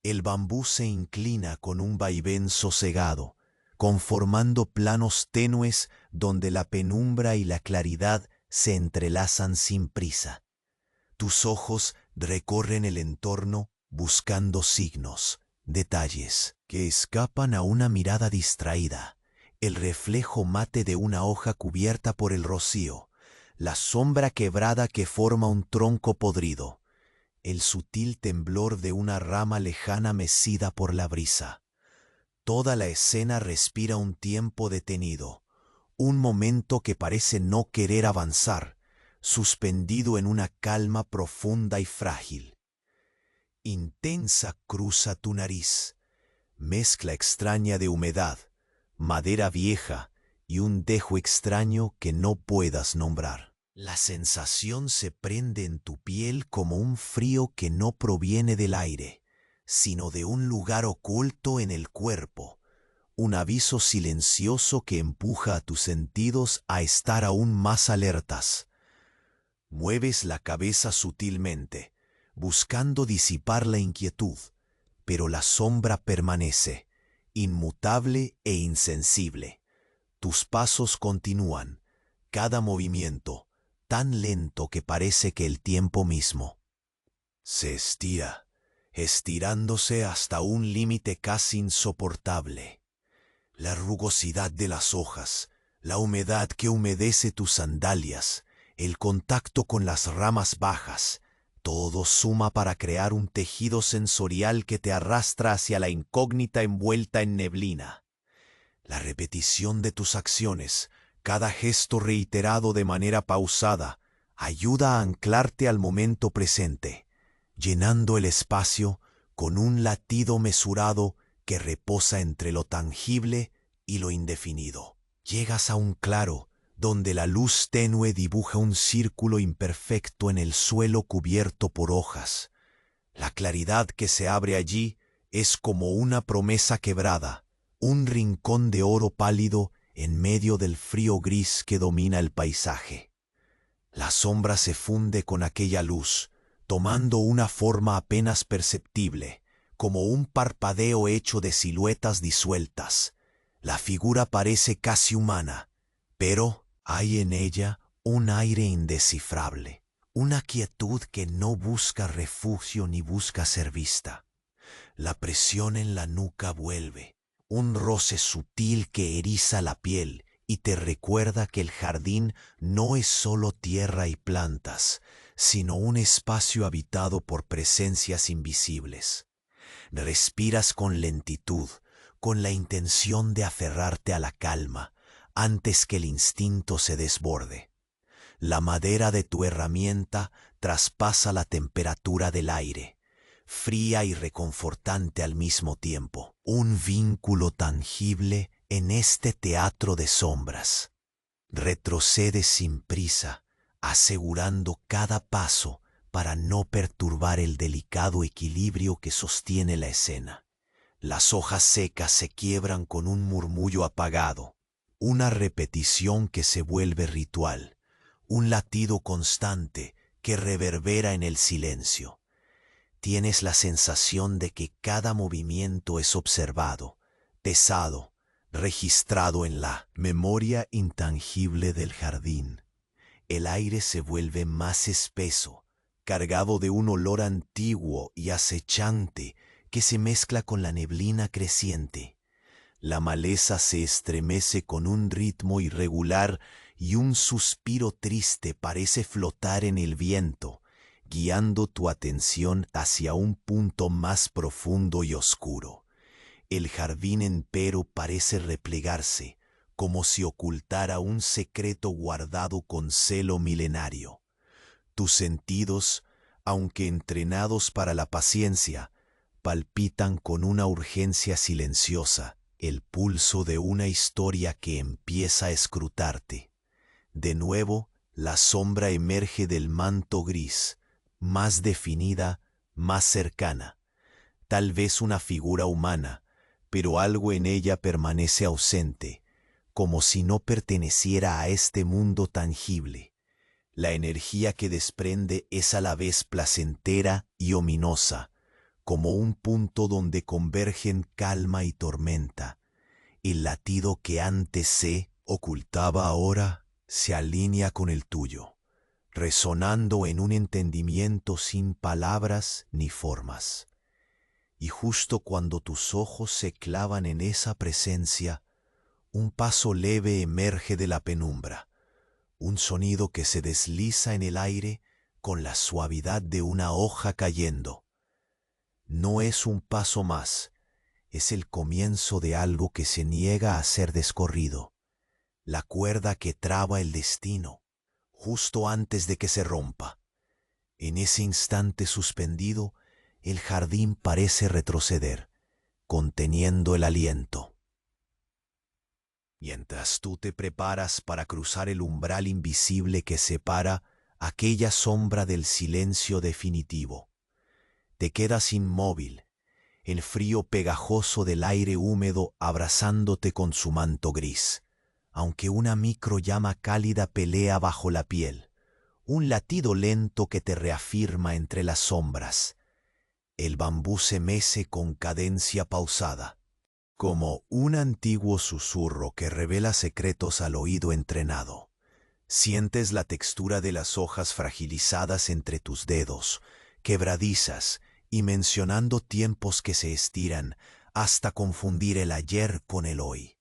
El bambú se inclina con un vaivén sosegado, conformando planos tenues donde la penumbra y la claridad se entrelazan sin prisa. Tus ojos recorren el entorno buscando signos, detalles que escapan a una mirada distraída, el reflejo mate de una hoja cubierta por el rocío, la sombra quebrada que forma un tronco podrido, el sutil temblor de una rama lejana mecida por la brisa. Toda la escena respira un tiempo detenido, un momento que parece no querer avanzar, suspendido en una calma profunda y frágil. Intensa cruza tu nariz, mezcla extraña de humedad, madera vieja y un dejo extraño que no puedas nombrar. La sensación se prende en tu piel como un frío que no proviene del aire, sino de un lugar oculto en el cuerpo, un aviso silencioso que empuja a tus sentidos a estar aún más alertas. Mueves la cabeza sutilmente, buscando disipar la inquietud, pero la sombra permanece, inmutable e insensible. Tus pasos continúan, cada movimiento, tan lento que parece que el tiempo mismo se estira, estirándose hasta un límite casi insoportable. La rugosidad de las hojas, la humedad que humedece tus sandalias, el contacto con las ramas bajas, todo suma para crear un tejido sensorial que te arrastra hacia la incógnita envuelta en neblina. La repetición de tus acciones, cada gesto reiterado de manera pausada, ayuda a anclarte al momento presente, llenando el espacio con un latido mesurado que reposa entre lo tangible y lo indefinido. Llegas a un claro donde la luz tenue dibuja un círculo imperfecto en el suelo cubierto por hojas. La claridad que se abre allí es como una promesa quebrada, un rincón de oro pálido en medio del frío gris que domina el paisaje. La sombra se funde con aquella luz, tomando una forma apenas perceptible, como un parpadeo hecho de siluetas disueltas. La figura parece casi humana, pero hay en ella un aire indescifrable, una quietud que no busca refugio ni busca ser vista. La presión en la nuca vuelve, un roce sutil que eriza la piel y te recuerda que el jardín no es solo tierra y plantas, sino un espacio habitado por presencias invisibles. Respiras con lentitud, con la intención de aferrarte a la calma, antes que el instinto se desborde. La madera de tu herramienta traspasa la temperatura del aire, fría y reconfortante al mismo tiempo, un vínculo tangible en este teatro de sombras. Retrocedes sin prisa, asegurando cada paso para no perturbar el delicado equilibrio que sostiene la escena. Las hojas secas se quiebran con un murmullo apagado, una repetición que se vuelve ritual, un latido constante que reverbera en el silencio. Tienes la sensación de que cada movimiento es observado, pesado, registrado en la memoria intangible del jardín. El aire se vuelve más espeso, cargado de un olor antiguo y acechante que se mezcla con la neblina creciente. La maleza se estremece con un ritmo irregular y un suspiro triste parece flotar en el viento, guiando tu atención hacia un punto más profundo y oscuro. El jardín empero parece replegarse, como si ocultara un secreto guardado con celo milenario. Tus sentidos, aunque entrenados para la paciencia, palpitan con una urgencia silenciosa, el pulso de una historia que empieza a escrutarte. De nuevo, la sombra emerge del manto gris, más definida, más cercana. Tal vez una figura humana, pero algo en ella permanece ausente, como si no perteneciera a este mundo tangible. La energía que desprende es a la vez placentera y ominosa, como un punto donde convergen calma y tormenta. El latido que antes se ocultaba ahora se alinea con el tuyo, resonando en un entendimiento sin palabras ni formas. Y justo cuando tus ojos se clavan en esa presencia, un paso leve emerge de la penumbra, un sonido que se desliza en el aire con la suavidad de una hoja cayendo. No es un paso más, es el comienzo de algo que se niega a ser descorrido, la cuerda que traba el destino, justo antes de que se rompa. En ese instante suspendido, el jardín parece retroceder, conteniendo el aliento. Mientras tú te preparas para cruzar el umbral invisible que separa aquella sombra del silencio definitivo, te quedas inmóvil, el frío pegajoso del aire húmedo abrazándote con su manto gris, aunque una microllama cálida pelea bajo la piel, un latido lento que te reafirma entre las sombras. El bambú se mece con cadencia pausada, como un antiguo susurro que revela secretos al oído entrenado. Sientes la textura de las hojas fragilizadas entre tus dedos, quebradizas y mencionando tiempos que se estiran hasta confundir el ayer con el hoy.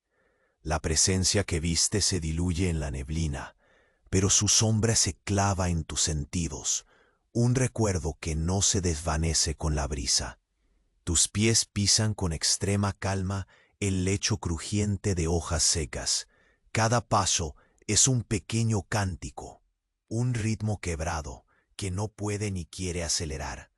La presencia que viste se diluye en la neblina, pero su sombra se clava en tus sentidos, un recuerdo que no se desvanece con la brisa. Tus pies pisan con extrema calma el lecho crujiente de hojas secas. Cada paso es un pequeño cántico, un ritmo quebrado que no puede ni quiere acelerar.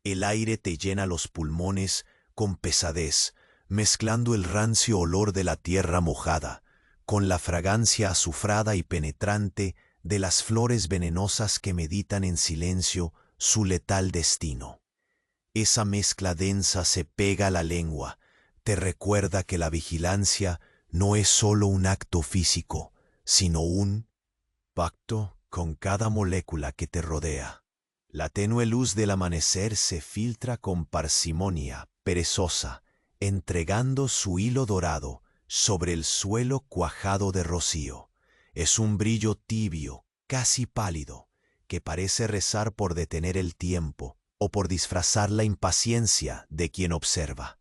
El aire te llena los pulmones con pesadez, mezclando el rancio olor de la tierra mojada con la fragancia azufrada y penetrante de las flores venenosas que meditan en silencio su letal destino. Esa mezcla densa se pega a la lengua, te recuerda que la vigilancia no es solo un acto físico, sino un pacto con cada molécula que te rodea. La tenue luz del amanecer se filtra con parsimonia, perezosa, entregando su hilo dorado sobre el suelo cuajado de rocío. Es un brillo tibio, casi pálido, que parece rezar por detener el tiempo o por disfrazar la impaciencia de quien observa.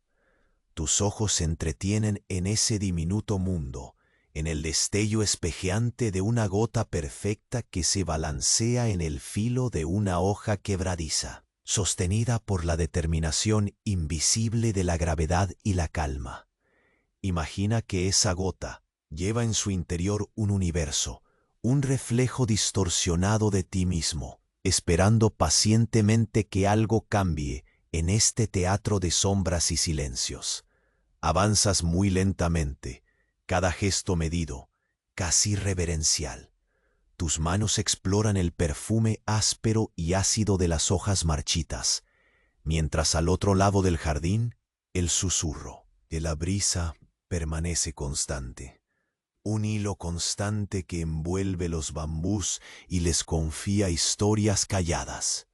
Tus ojos se entretienen en ese diminuto mundo, en el destello espejeante de una gota perfecta que se balancea en el filo de una hoja quebradiza, sostenida por la determinación invisible de la gravedad y la calma. Imagina que esa gota lleva en su interior un universo, un reflejo distorsionado de ti mismo, esperando pacientemente que algo cambie en este teatro de sombras y silencios. Avanzas muy lentamente, cada gesto medido, casi reverencial. Tus manos exploran el perfume áspero y ácido de las hojas marchitas, mientras al otro lado del jardín, el susurro de la brisa permanece constante. Un hilo constante que envuelve los bambús y les confía historias calladas.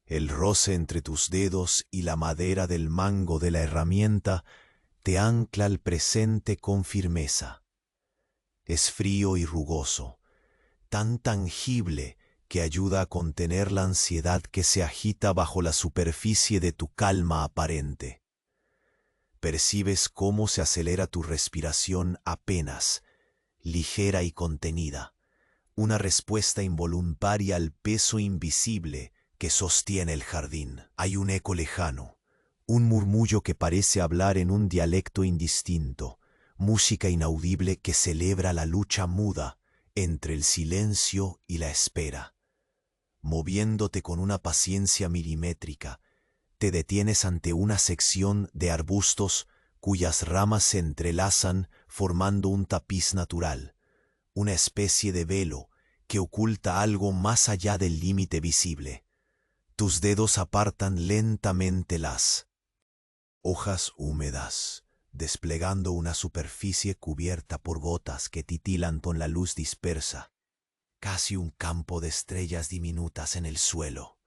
El roce entre tus dedos y la madera del mango de la herramienta te ancla al presente con firmeza. Es frío y rugoso, tan tangible que ayuda a contener la ansiedad que se agita bajo la superficie de tu calma aparente. Percibes cómo se acelera tu respiración apenas, ligera y contenida, una respuesta involuntaria al peso invisible que sostiene el jardín. Hay un eco lejano, un murmullo que parece hablar en un dialecto indistinto, música inaudible que celebra la lucha muda entre el silencio y la espera. moviéndote con una paciencia milimétrica, te detienes ante una sección de arbustos cuyas ramas se entrelazan formando un tapiz natural, una especie de velo que oculta algo más allá del límite visible. Tus dedos apartan lentamente las hojas húmedas, desplegando una superficie cubierta por gotas que titilan con la luz dispersa, casi un campo de estrellas diminutas en el suelo.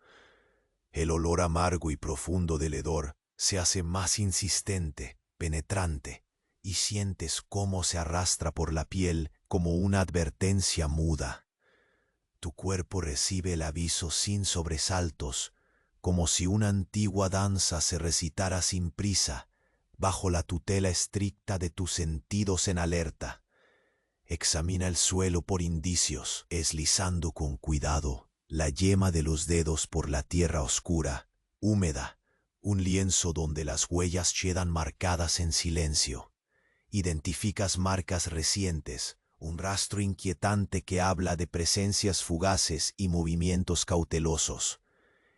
El olor amargo y profundo del hedor se hace más insistente, penetrante, y sientes cómo se arrastra por la piel como una advertencia muda. Tu cuerpo recibe el aviso sin sobresaltos, como si una antigua danza se recitara sin prisa, bajo la tutela estricta de tus sentidos en alerta. Examina el suelo por indicios, deslizando con cuidado la yema de los dedos por la tierra oscura, húmeda, un lienzo donde las huellas quedan marcadas en silencio. Identificas marcas recientes, un rastro inquietante que habla de presencias fugaces y movimientos cautelosos.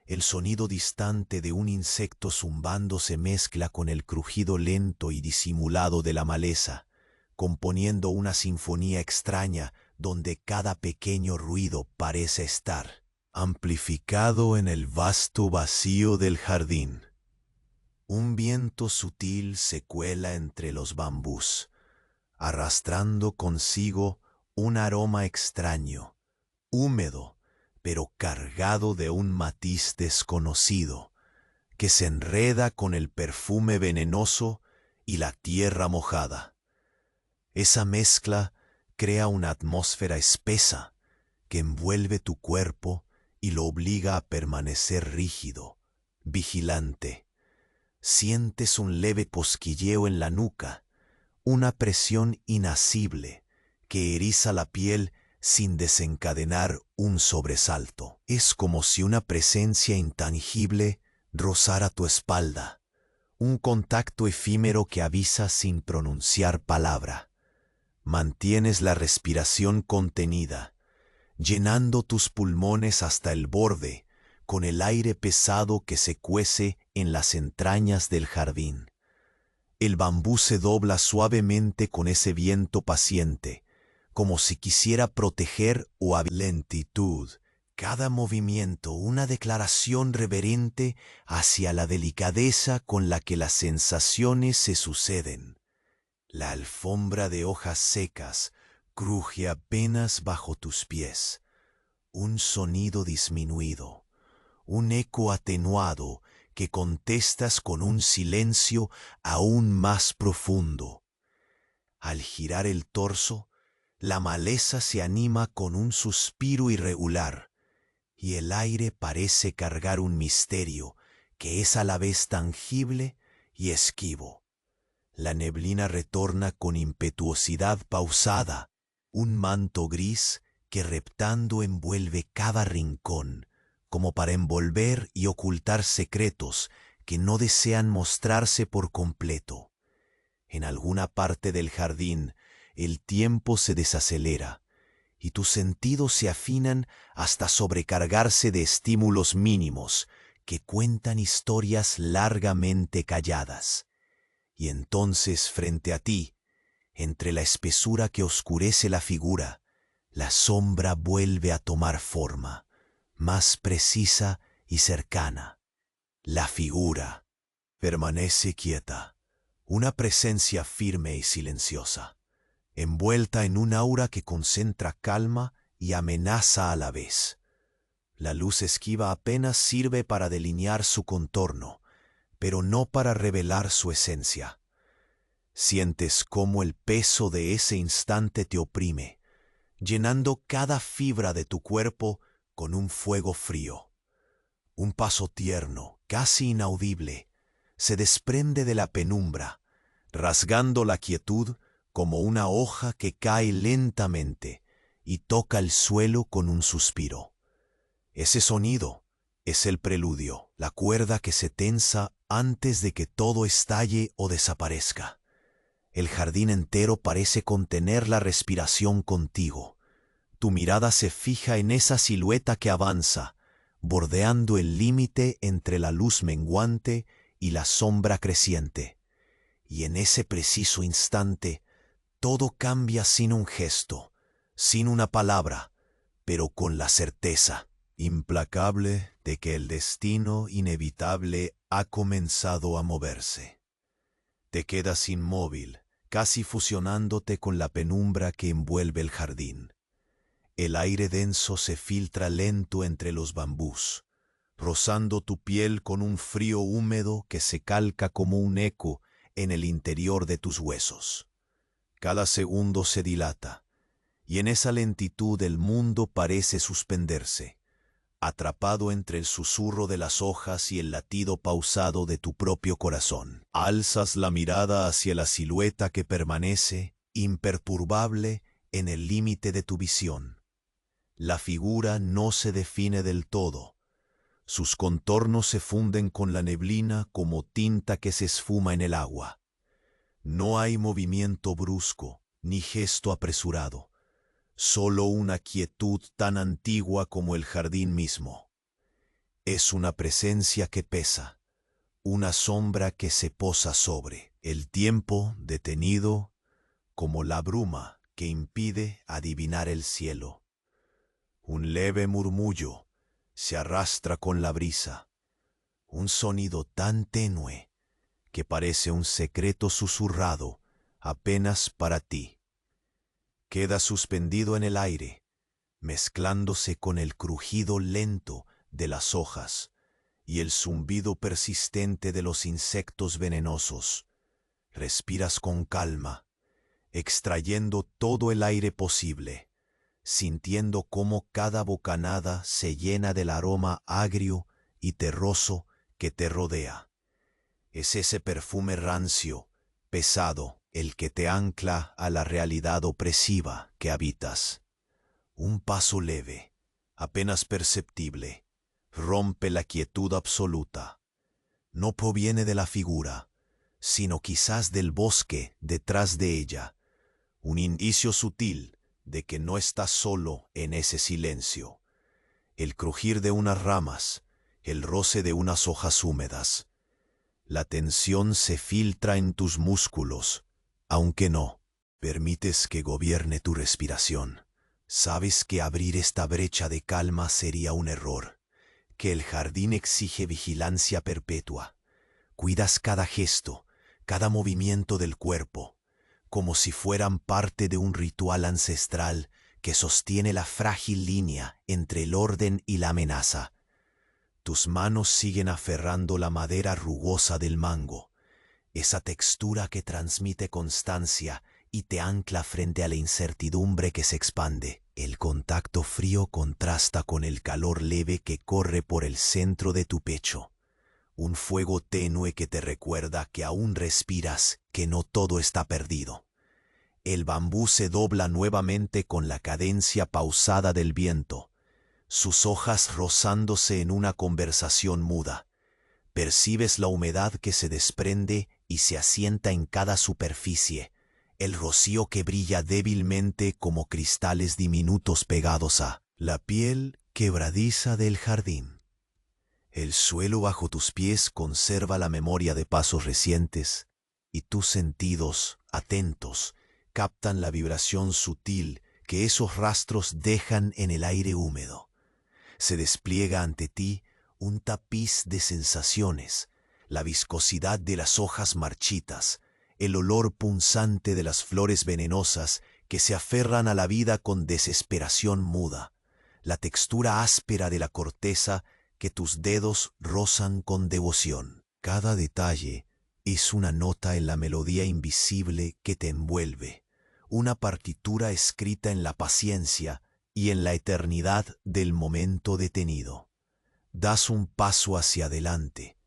El sonido distante de un insecto zumbando se mezcla con el crujido lento y disimulado de la maleza, componiendo una sinfonía extraña donde cada pequeño ruido parece estar amplificado en el vasto vacío del jardín. Un viento sutil se cuela entre los bambús, arrastrando consigo un aroma extraño, húmedo, pero cargado de un matiz desconocido, que se enreda con el perfume venenoso y la tierra mojada. Esa mezcla crea una atmósfera espesa que envuelve tu cuerpo y lo obliga a permanecer rígido, vigilante. Sientes un leve cosquilleo en la nuca, una presión inasible que eriza la piel sin desencadenar un sobresalto. Es como si una presencia intangible rozara tu espalda, un contacto efímero que avisa sin pronunciar palabra. Mantienes la respiración contenida, llenando tus pulmones hasta el borde con el aire pesado que se cuece en las entrañas del jardín. El bambú se dobla suavemente con ese viento paciente, como si quisiera proteger o abrir lentitud. Cada movimiento una declaración reverente hacia la delicadeza con la que las sensaciones se suceden. La alfombra de hojas secas cruje apenas bajo tus pies. Un sonido disminuido, un eco atenuado que contestas con un silencio aún más profundo. Al girar el torso, la maleza se anima con un suspiro irregular, y el aire parece cargar un misterio que es a la vez tangible y esquivo. La neblina retorna con impetuosidad pausada, un manto gris que reptando envuelve cada rincón, como para envolver y ocultar secretos que no desean mostrarse por completo. En alguna parte del jardín, el tiempo se desacelera, y tus sentidos se afinan hasta sobrecargarse de estímulos mínimos que cuentan historias largamente calladas. Y entonces frente a ti, entre la espesura que oscurece la figura, la sombra vuelve a tomar forma, más precisa y cercana. La figura permanece quieta, una presencia firme y silenciosa, envuelta en un aura que concentra calma y amenaza a la vez. La luz esquiva apenas sirve para delinear su contorno, pero no para revelar su esencia. Sientes cómo el peso de ese instante te oprime, llenando cada fibra de tu cuerpo con un fuego frío. Un paso tierno, casi inaudible, se desprende de la penumbra, rasgando la quietud como una hoja que cae lentamente y toca el suelo con un suspiro. Ese sonido es el preludio, la cuerda que se tensa antes de que todo estalle o desaparezca. El jardín entero parece contener la respiración contigo. Tu mirada se fija en esa silueta que avanza, bordeando el límite entre la luz menguante y la sombra creciente. Y en ese preciso instante, todo cambia sin un gesto, sin una palabra, pero con la certeza implacable de que el destino inevitable ha comenzado a moverse. Te quedas inmóvil, casi fusionándote con la penumbra que envuelve el jardín. El aire denso se filtra lento entre los bambús, rozando tu piel con un frío húmedo que se calca como un eco en el interior de tus huesos. Cada segundo se dilata, y en esa lentitud el mundo parece suspenderse, atrapado entre el susurro de las hojas y el latido pausado de tu propio corazón. Alzas la mirada hacia la silueta que permanece, imperturbable, en el límite de tu visión. La figura no se define del todo. Sus contornos se funden con la neblina como tinta que se esfuma en el agua. No hay movimiento brusco, ni gesto apresurado. Solo una quietud tan antigua como el jardín mismo. Es una presencia que pesa, una sombra que se posa sobre el tiempo detenido como la bruma que impide adivinar el cielo. Un leve murmullo se arrastra con la brisa, un sonido tan tenue que parece un secreto susurrado apenas para ti. Queda suspendido en el aire, mezclándose con el crujido lento de las hojas y el zumbido persistente de los insectos venenosos. Respiras con calma, extrayendo todo el aire posible, sintiendo cómo cada bocanada se llena del aroma agrio y terroso que te rodea. Es ese perfume rancio, pesado, el que te ancla a la realidad opresiva que habitas. Un paso leve, apenas perceptible, rompe la quietud absoluta. No proviene de la figura, sino quizás del bosque detrás de ella, un indicio sutil de que no estás solo en ese silencio. El crujir de unas ramas, el roce de unas hojas húmedas. La tensión se filtra en tus músculos, aunque no permites que gobierne tu respiración. Sabes que abrir esta brecha de calma sería un error, que el jardín exige vigilancia perpetua. Cuidas cada gesto, cada movimiento del cuerpo, como si fueran parte de un ritual ancestral que sostiene la frágil línea entre el orden y la amenaza. Tus manos siguen aferrando la madera rugosa del mango, esa textura que transmite constancia y te ancla frente a la incertidumbre que se expande. El contacto frío contrasta con el calor leve que corre por el centro de tu pecho. Un fuego tenue que te recuerda que aún respiras, que no todo está perdido. El bambú se dobla nuevamente con la cadencia pausada del viento, sus hojas rozándose en una conversación muda. Percibes la humedad que se desprende y se asienta en cada superficie, el rocío que brilla débilmente como cristales diminutos pegados a la piel quebradiza del jardín. El suelo bajo tus pies conserva la memoria de pasos recientes y tus sentidos, atentos, captan la vibración sutil que esos rastros dejan en el aire húmedo. Se despliega ante ti un tapiz de sensaciones, la viscosidad de las hojas marchitas, el olor punzante de las flores venenosas que se aferran a la vida con desesperación muda, la textura áspera de la corteza que tus dedos rozan con devoción. Cada detalle es una nota en la melodía invisible que te envuelve, una partitura escrita en la paciencia y en la eternidad del momento detenido. Das un paso hacia adelante,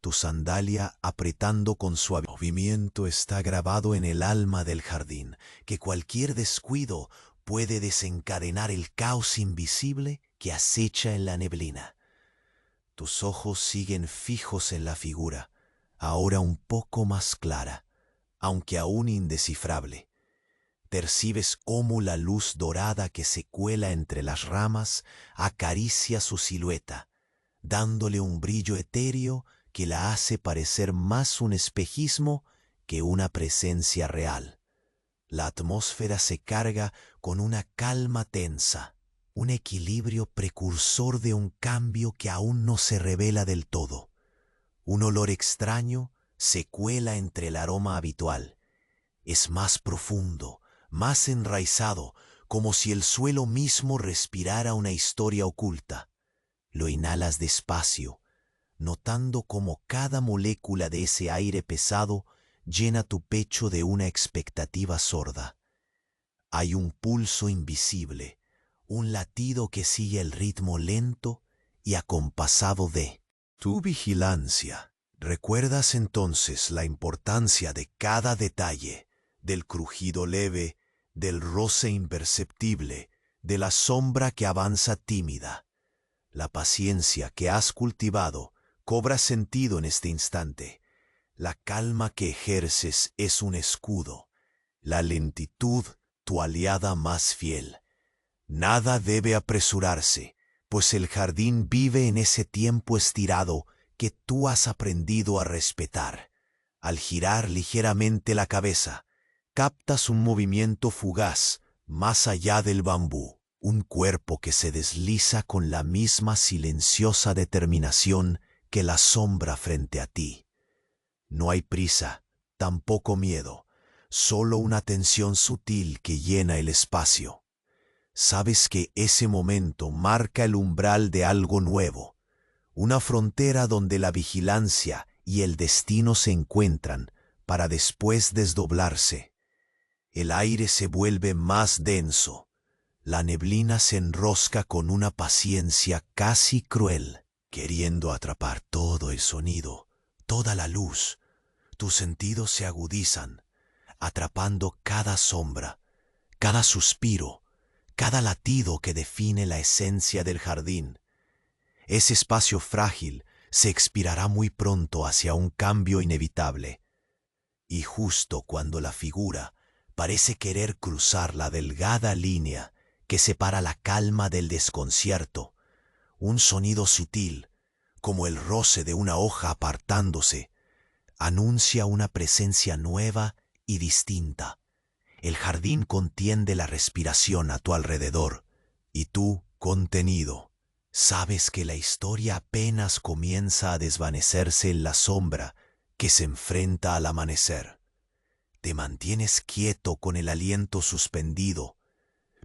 tu sandalia apretando con suave movimiento está grabado en el alma del jardín, que cualquier descuido puede desencadenar el caos invisible que acecha en la neblina. Tus ojos siguen fijos en la figura, ahora un poco más clara, aunque aún indescifrable. Percibes cómo la luz dorada que se cuela entre las ramas acaricia su silueta, dándole un brillo etéreo que la hace parecer más un espejismo que una presencia real. La atmósfera se carga con una calma tensa, un equilibrio precursor de un cambio que aún no se revela del todo. Un olor extraño se cuela entre el aroma habitual. Es más profundo, más enraizado, como si el suelo mismo respirara una historia oculta. Lo inhalas despacio, notando cómo cada molécula de ese aire pesado llena tu pecho de una expectativa sorda. Hay un pulso invisible, un latido que sigue el ritmo lento y acompasado de tu vigilancia. ¿Recuerdas entonces la importancia de cada detalle, del crujido leve, del roce imperceptible, de la sombra que avanza tímida? La paciencia que has cultivado cobra sentido en este instante. La calma que ejerces es un escudo. La lentitud, tu aliada más fiel. Nada debe apresurarse, pues el jardín vive en ese tiempo estirado que tú has aprendido a respetar. Al girar ligeramente la cabeza, captas un movimiento fugaz más allá del bambú, un cuerpo que se desliza con la misma silenciosa determinación que la sombra frente a ti. No hay prisa, tampoco miedo, solo una tensión sutil que llena el espacio. Sabes que ese momento marca el umbral de algo nuevo, una frontera donde la vigilancia y el destino se encuentran para después desdoblarse. El aire se vuelve más denso, la neblina se enrosca con una paciencia casi cruel, queriendo atrapar todo el sonido, toda la luz. Tus sentidos se agudizan, atrapando cada sombra, cada suspiro, cada latido que define la esencia del jardín. Ese espacio frágil se expirará muy pronto hacia un cambio inevitable. Y justo cuando la figura parece querer cruzar la delgada línea que separa la calma del desconcierto, un sonido sutil, como el roce de una hoja apartándose, anuncia una presencia nueva y distinta. El jardín contiende la respiración a tu alrededor, y tú, contenido, sabes que la historia apenas comienza a desvanecerse en la sombra que se enfrenta al amanecer. Te mantienes quieto con el aliento suspendido,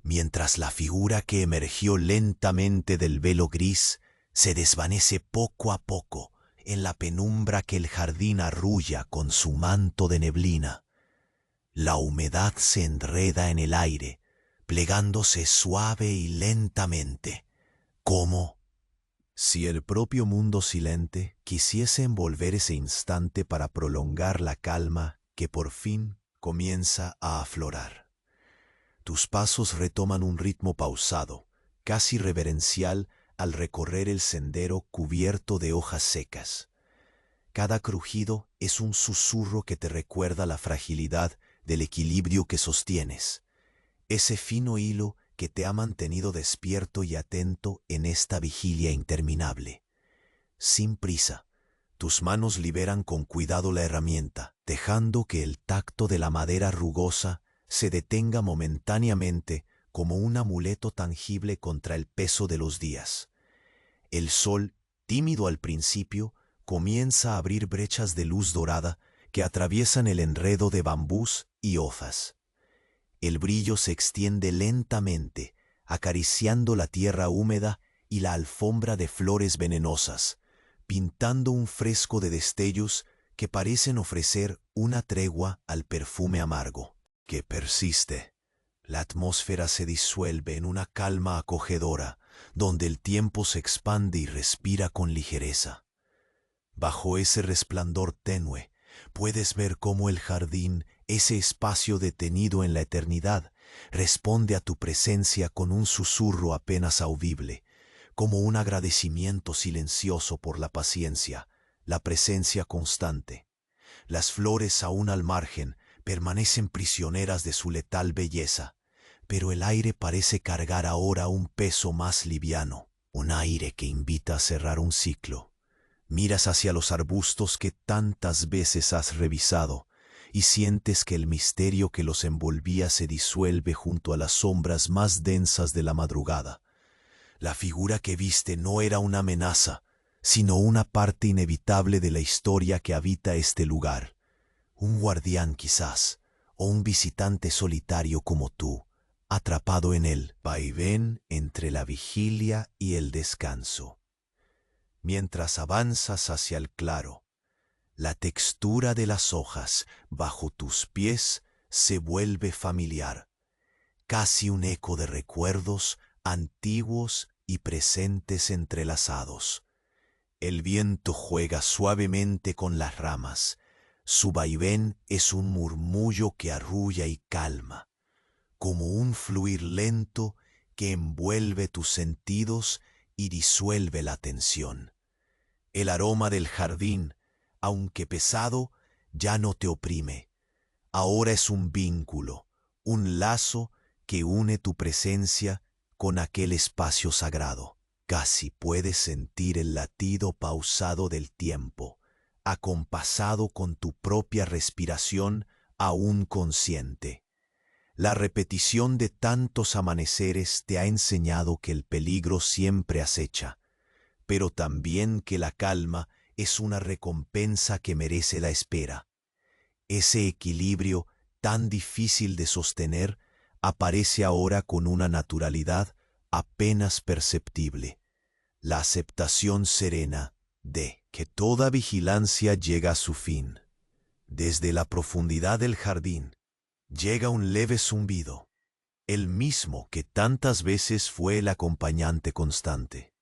mientras la figura que emergió lentamente del velo gris se desvanece poco a poco en la penumbra que el jardín arrulla con su manto de neblina. La humedad se enreda en el aire, plegándose suave y lentamente, como si el propio mundo silente quisiese envolver ese instante para prolongar la calma que por fin comienza a aflorar. Tus pasos retoman un ritmo pausado, casi reverencial al recorrer el sendero cubierto de hojas secas. Cada crujido es un susurro que te recuerda la fragilidad del equilibrio que sostienes, ese fino hilo que te ha mantenido despierto y atento en esta vigilia interminable. Sin prisa, tus manos liberan con cuidado la herramienta, dejando que el tacto de la madera rugosa se detenga momentáneamente como un amuleto tangible contra el peso de los días. El sol, tímido al principio, comienza a abrir brechas de luz dorada que atraviesan el enredo de bambús y hojas. El brillo se extiende lentamente, acariciando la tierra húmeda y la alfombra de flores venenosas, pintando un fresco de destellos que parecen ofrecer una tregua al perfume amargo, que persiste. La atmósfera se disuelve en una calma acogedora, donde el tiempo se expande y respira con ligereza. Bajo ese resplandor tenue, puedes ver cómo el jardín, ese espacio detenido en la eternidad, responde a tu presencia con un susurro apenas audible, como un agradecimiento silencioso por la paciencia, la presencia constante. Las flores aún al margen permanecen prisioneras de su letal belleza, pero el aire parece cargar ahora un peso más liviano. un aire que invita a cerrar un ciclo. Miras hacia los arbustos que tantas veces has revisado y sientes que el misterio que los envolvía se disuelve junto a las sombras más densas de la madrugada. La figura que viste no era una amenaza, sino una parte inevitable de la historia que habita este lugar. Un guardián quizás, o un visitante solitario como tú, atrapado en el vaivén entre la vigilia y el descanso. Mientras avanzas hacia el claro, la textura de las hojas bajo tus pies se vuelve familiar, casi un eco de recuerdos antiguos y presentes entrelazados. El viento juega suavemente con las ramas. Su vaivén es un murmullo que arrulla y calma, como un fluir lento que envuelve tus sentidos y disuelve la tensión. El aroma del jardín, aunque pesado, ya no te oprime. Ahora es un vínculo, un lazo que une tu presencia con aquel espacio sagrado. Casi puedes sentir el latido pausado del tiempo, acompasado con tu propia respiración aún consciente. La repetición de tantos amaneceres te ha enseñado que el peligro siempre acecha, pero también que la calma es una recompensa que merece la espera. Ese equilibrio tan difícil de sostener aparece ahora con una naturalidad apenas perceptible. La aceptación serena de que toda vigilancia llega a su fin. Desde la profundidad del jardín llega un leve zumbido, el mismo que tantas veces fue el acompañante constante.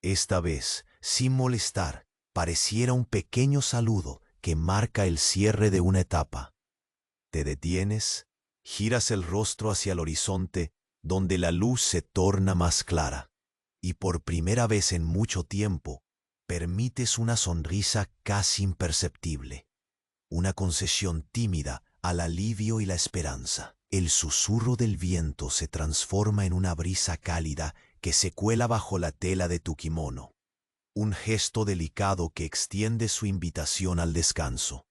Esta vez, sin molestar, pareciera un pequeño saludo que marca el cierre de una etapa. Te detienes, giras el rostro hacia el horizonte, donde la luz se torna más clara, y por primera vez en mucho tiempo, permites una sonrisa casi imperceptible, una concesión tímida al alivio y la esperanza. El susurro del viento se transforma en una brisa cálida que se cuela bajo la tela de tu kimono, un gesto delicado que extiende su invitación al descanso.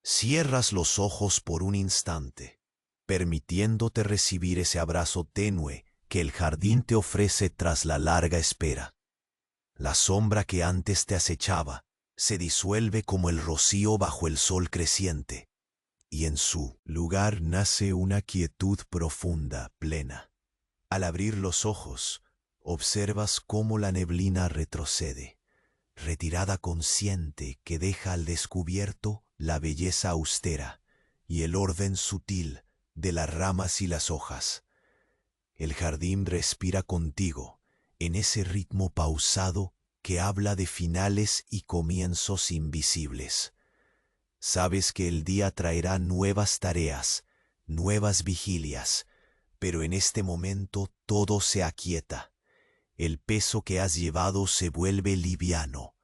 Cierras los ojos por un instante, permitiéndote recibir ese abrazo tenue que el jardín te ofrece tras la larga espera. La sombra que antes te acechaba se disuelve como el rocío bajo el sol creciente, y en su lugar nace una quietud profunda, plena. Al abrir los ojos, observas cómo la neblina retrocede, retirada consciente que deja al descubierto la belleza austera y el orden sutil de las ramas y las hojas. El jardín respira contigo en ese ritmo pausado que habla de finales y comienzos invisibles. Sabes que el día traerá nuevas tareas, nuevas vigilias, pero en este momento todo se aquieta. El peso que has llevado se vuelve liviano,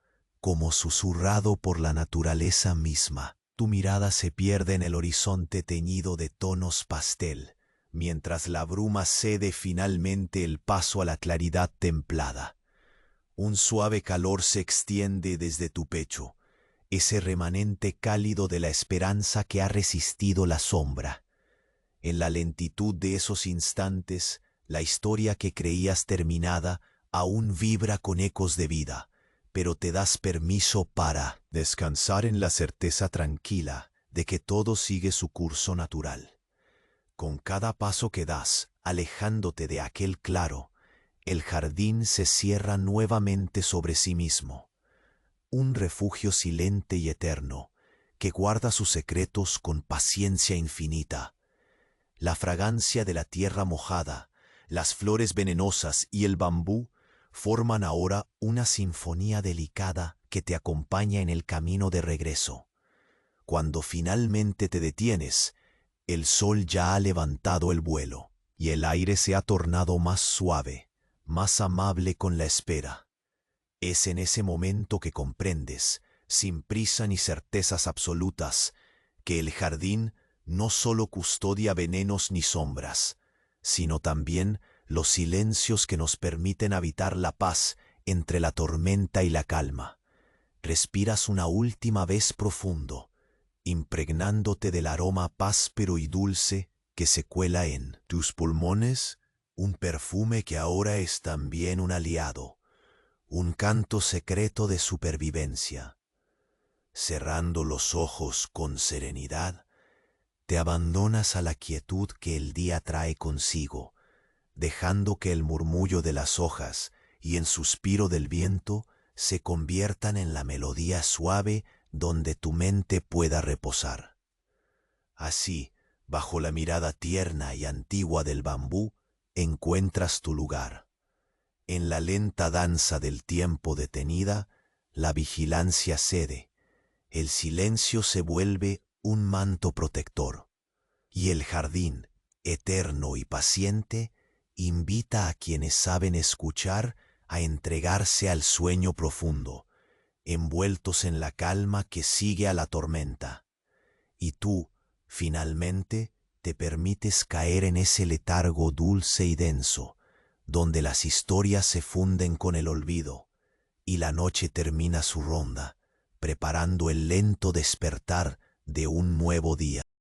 como susurrado por la naturaleza misma. Tu mirada se pierde en el horizonte teñido de tonos pastel, mientras la bruma cede finalmente el paso a la claridad templada. Un suave calor se extiende desde tu pecho, ese remanente cálido de la esperanza que ha resistido la sombra. En la lentitud de esos instantes, la historia que creías terminada aún vibra con ecos de vida, pero te das permiso para descansar en la certeza tranquila de que todo sigue su curso natural. Con cada paso que das, alejándote de aquel claro, el jardín se cierra nuevamente sobre sí mismo. Un refugio silente y eterno, que guarda sus secretos con paciencia infinita. La fragancia de la tierra mojada, las flores venenosas y el bambú forman ahora una sinfonía delicada que te acompaña en el camino de regreso. Cuando finalmente te detienes, el sol ya ha levantado el vuelo y el aire se ha tornado más suave, más amable con la espera. Es en ese momento que comprendes, sin prisa ni certezas absolutas, que el jardín no solo custodia venenos ni sombras, sino también los silencios que nos permiten habitar la paz entre la tormenta y la calma. Respiras una última vez profundo, impregnándote del aroma áspero y dulce que se cuela en tus pulmones, un perfume que ahora es también un aliado, un canto secreto de supervivencia. Cerrando los ojos con serenidad, te abandonas a la quietud que el día trae consigo, dejando que el murmullo de las hojas y el suspiro del viento se conviertan en la melodía suave donde tu mente pueda reposar. Así, bajo la mirada tierna y antigua del bambú, encuentras tu lugar. En la lenta danza del tiempo detenida, la vigilancia cede, el silencio se vuelve un manto protector, y el jardín, eterno y paciente, invita a quienes saben escuchar a entregarse al sueño profundo, envueltos en la calma que sigue a la tormenta. Y tú, finalmente, te permites caer en ese letargo dulce y denso, donde las historias se funden con el olvido, y la noche termina su ronda, preparando el lento despertar de un nuevo día.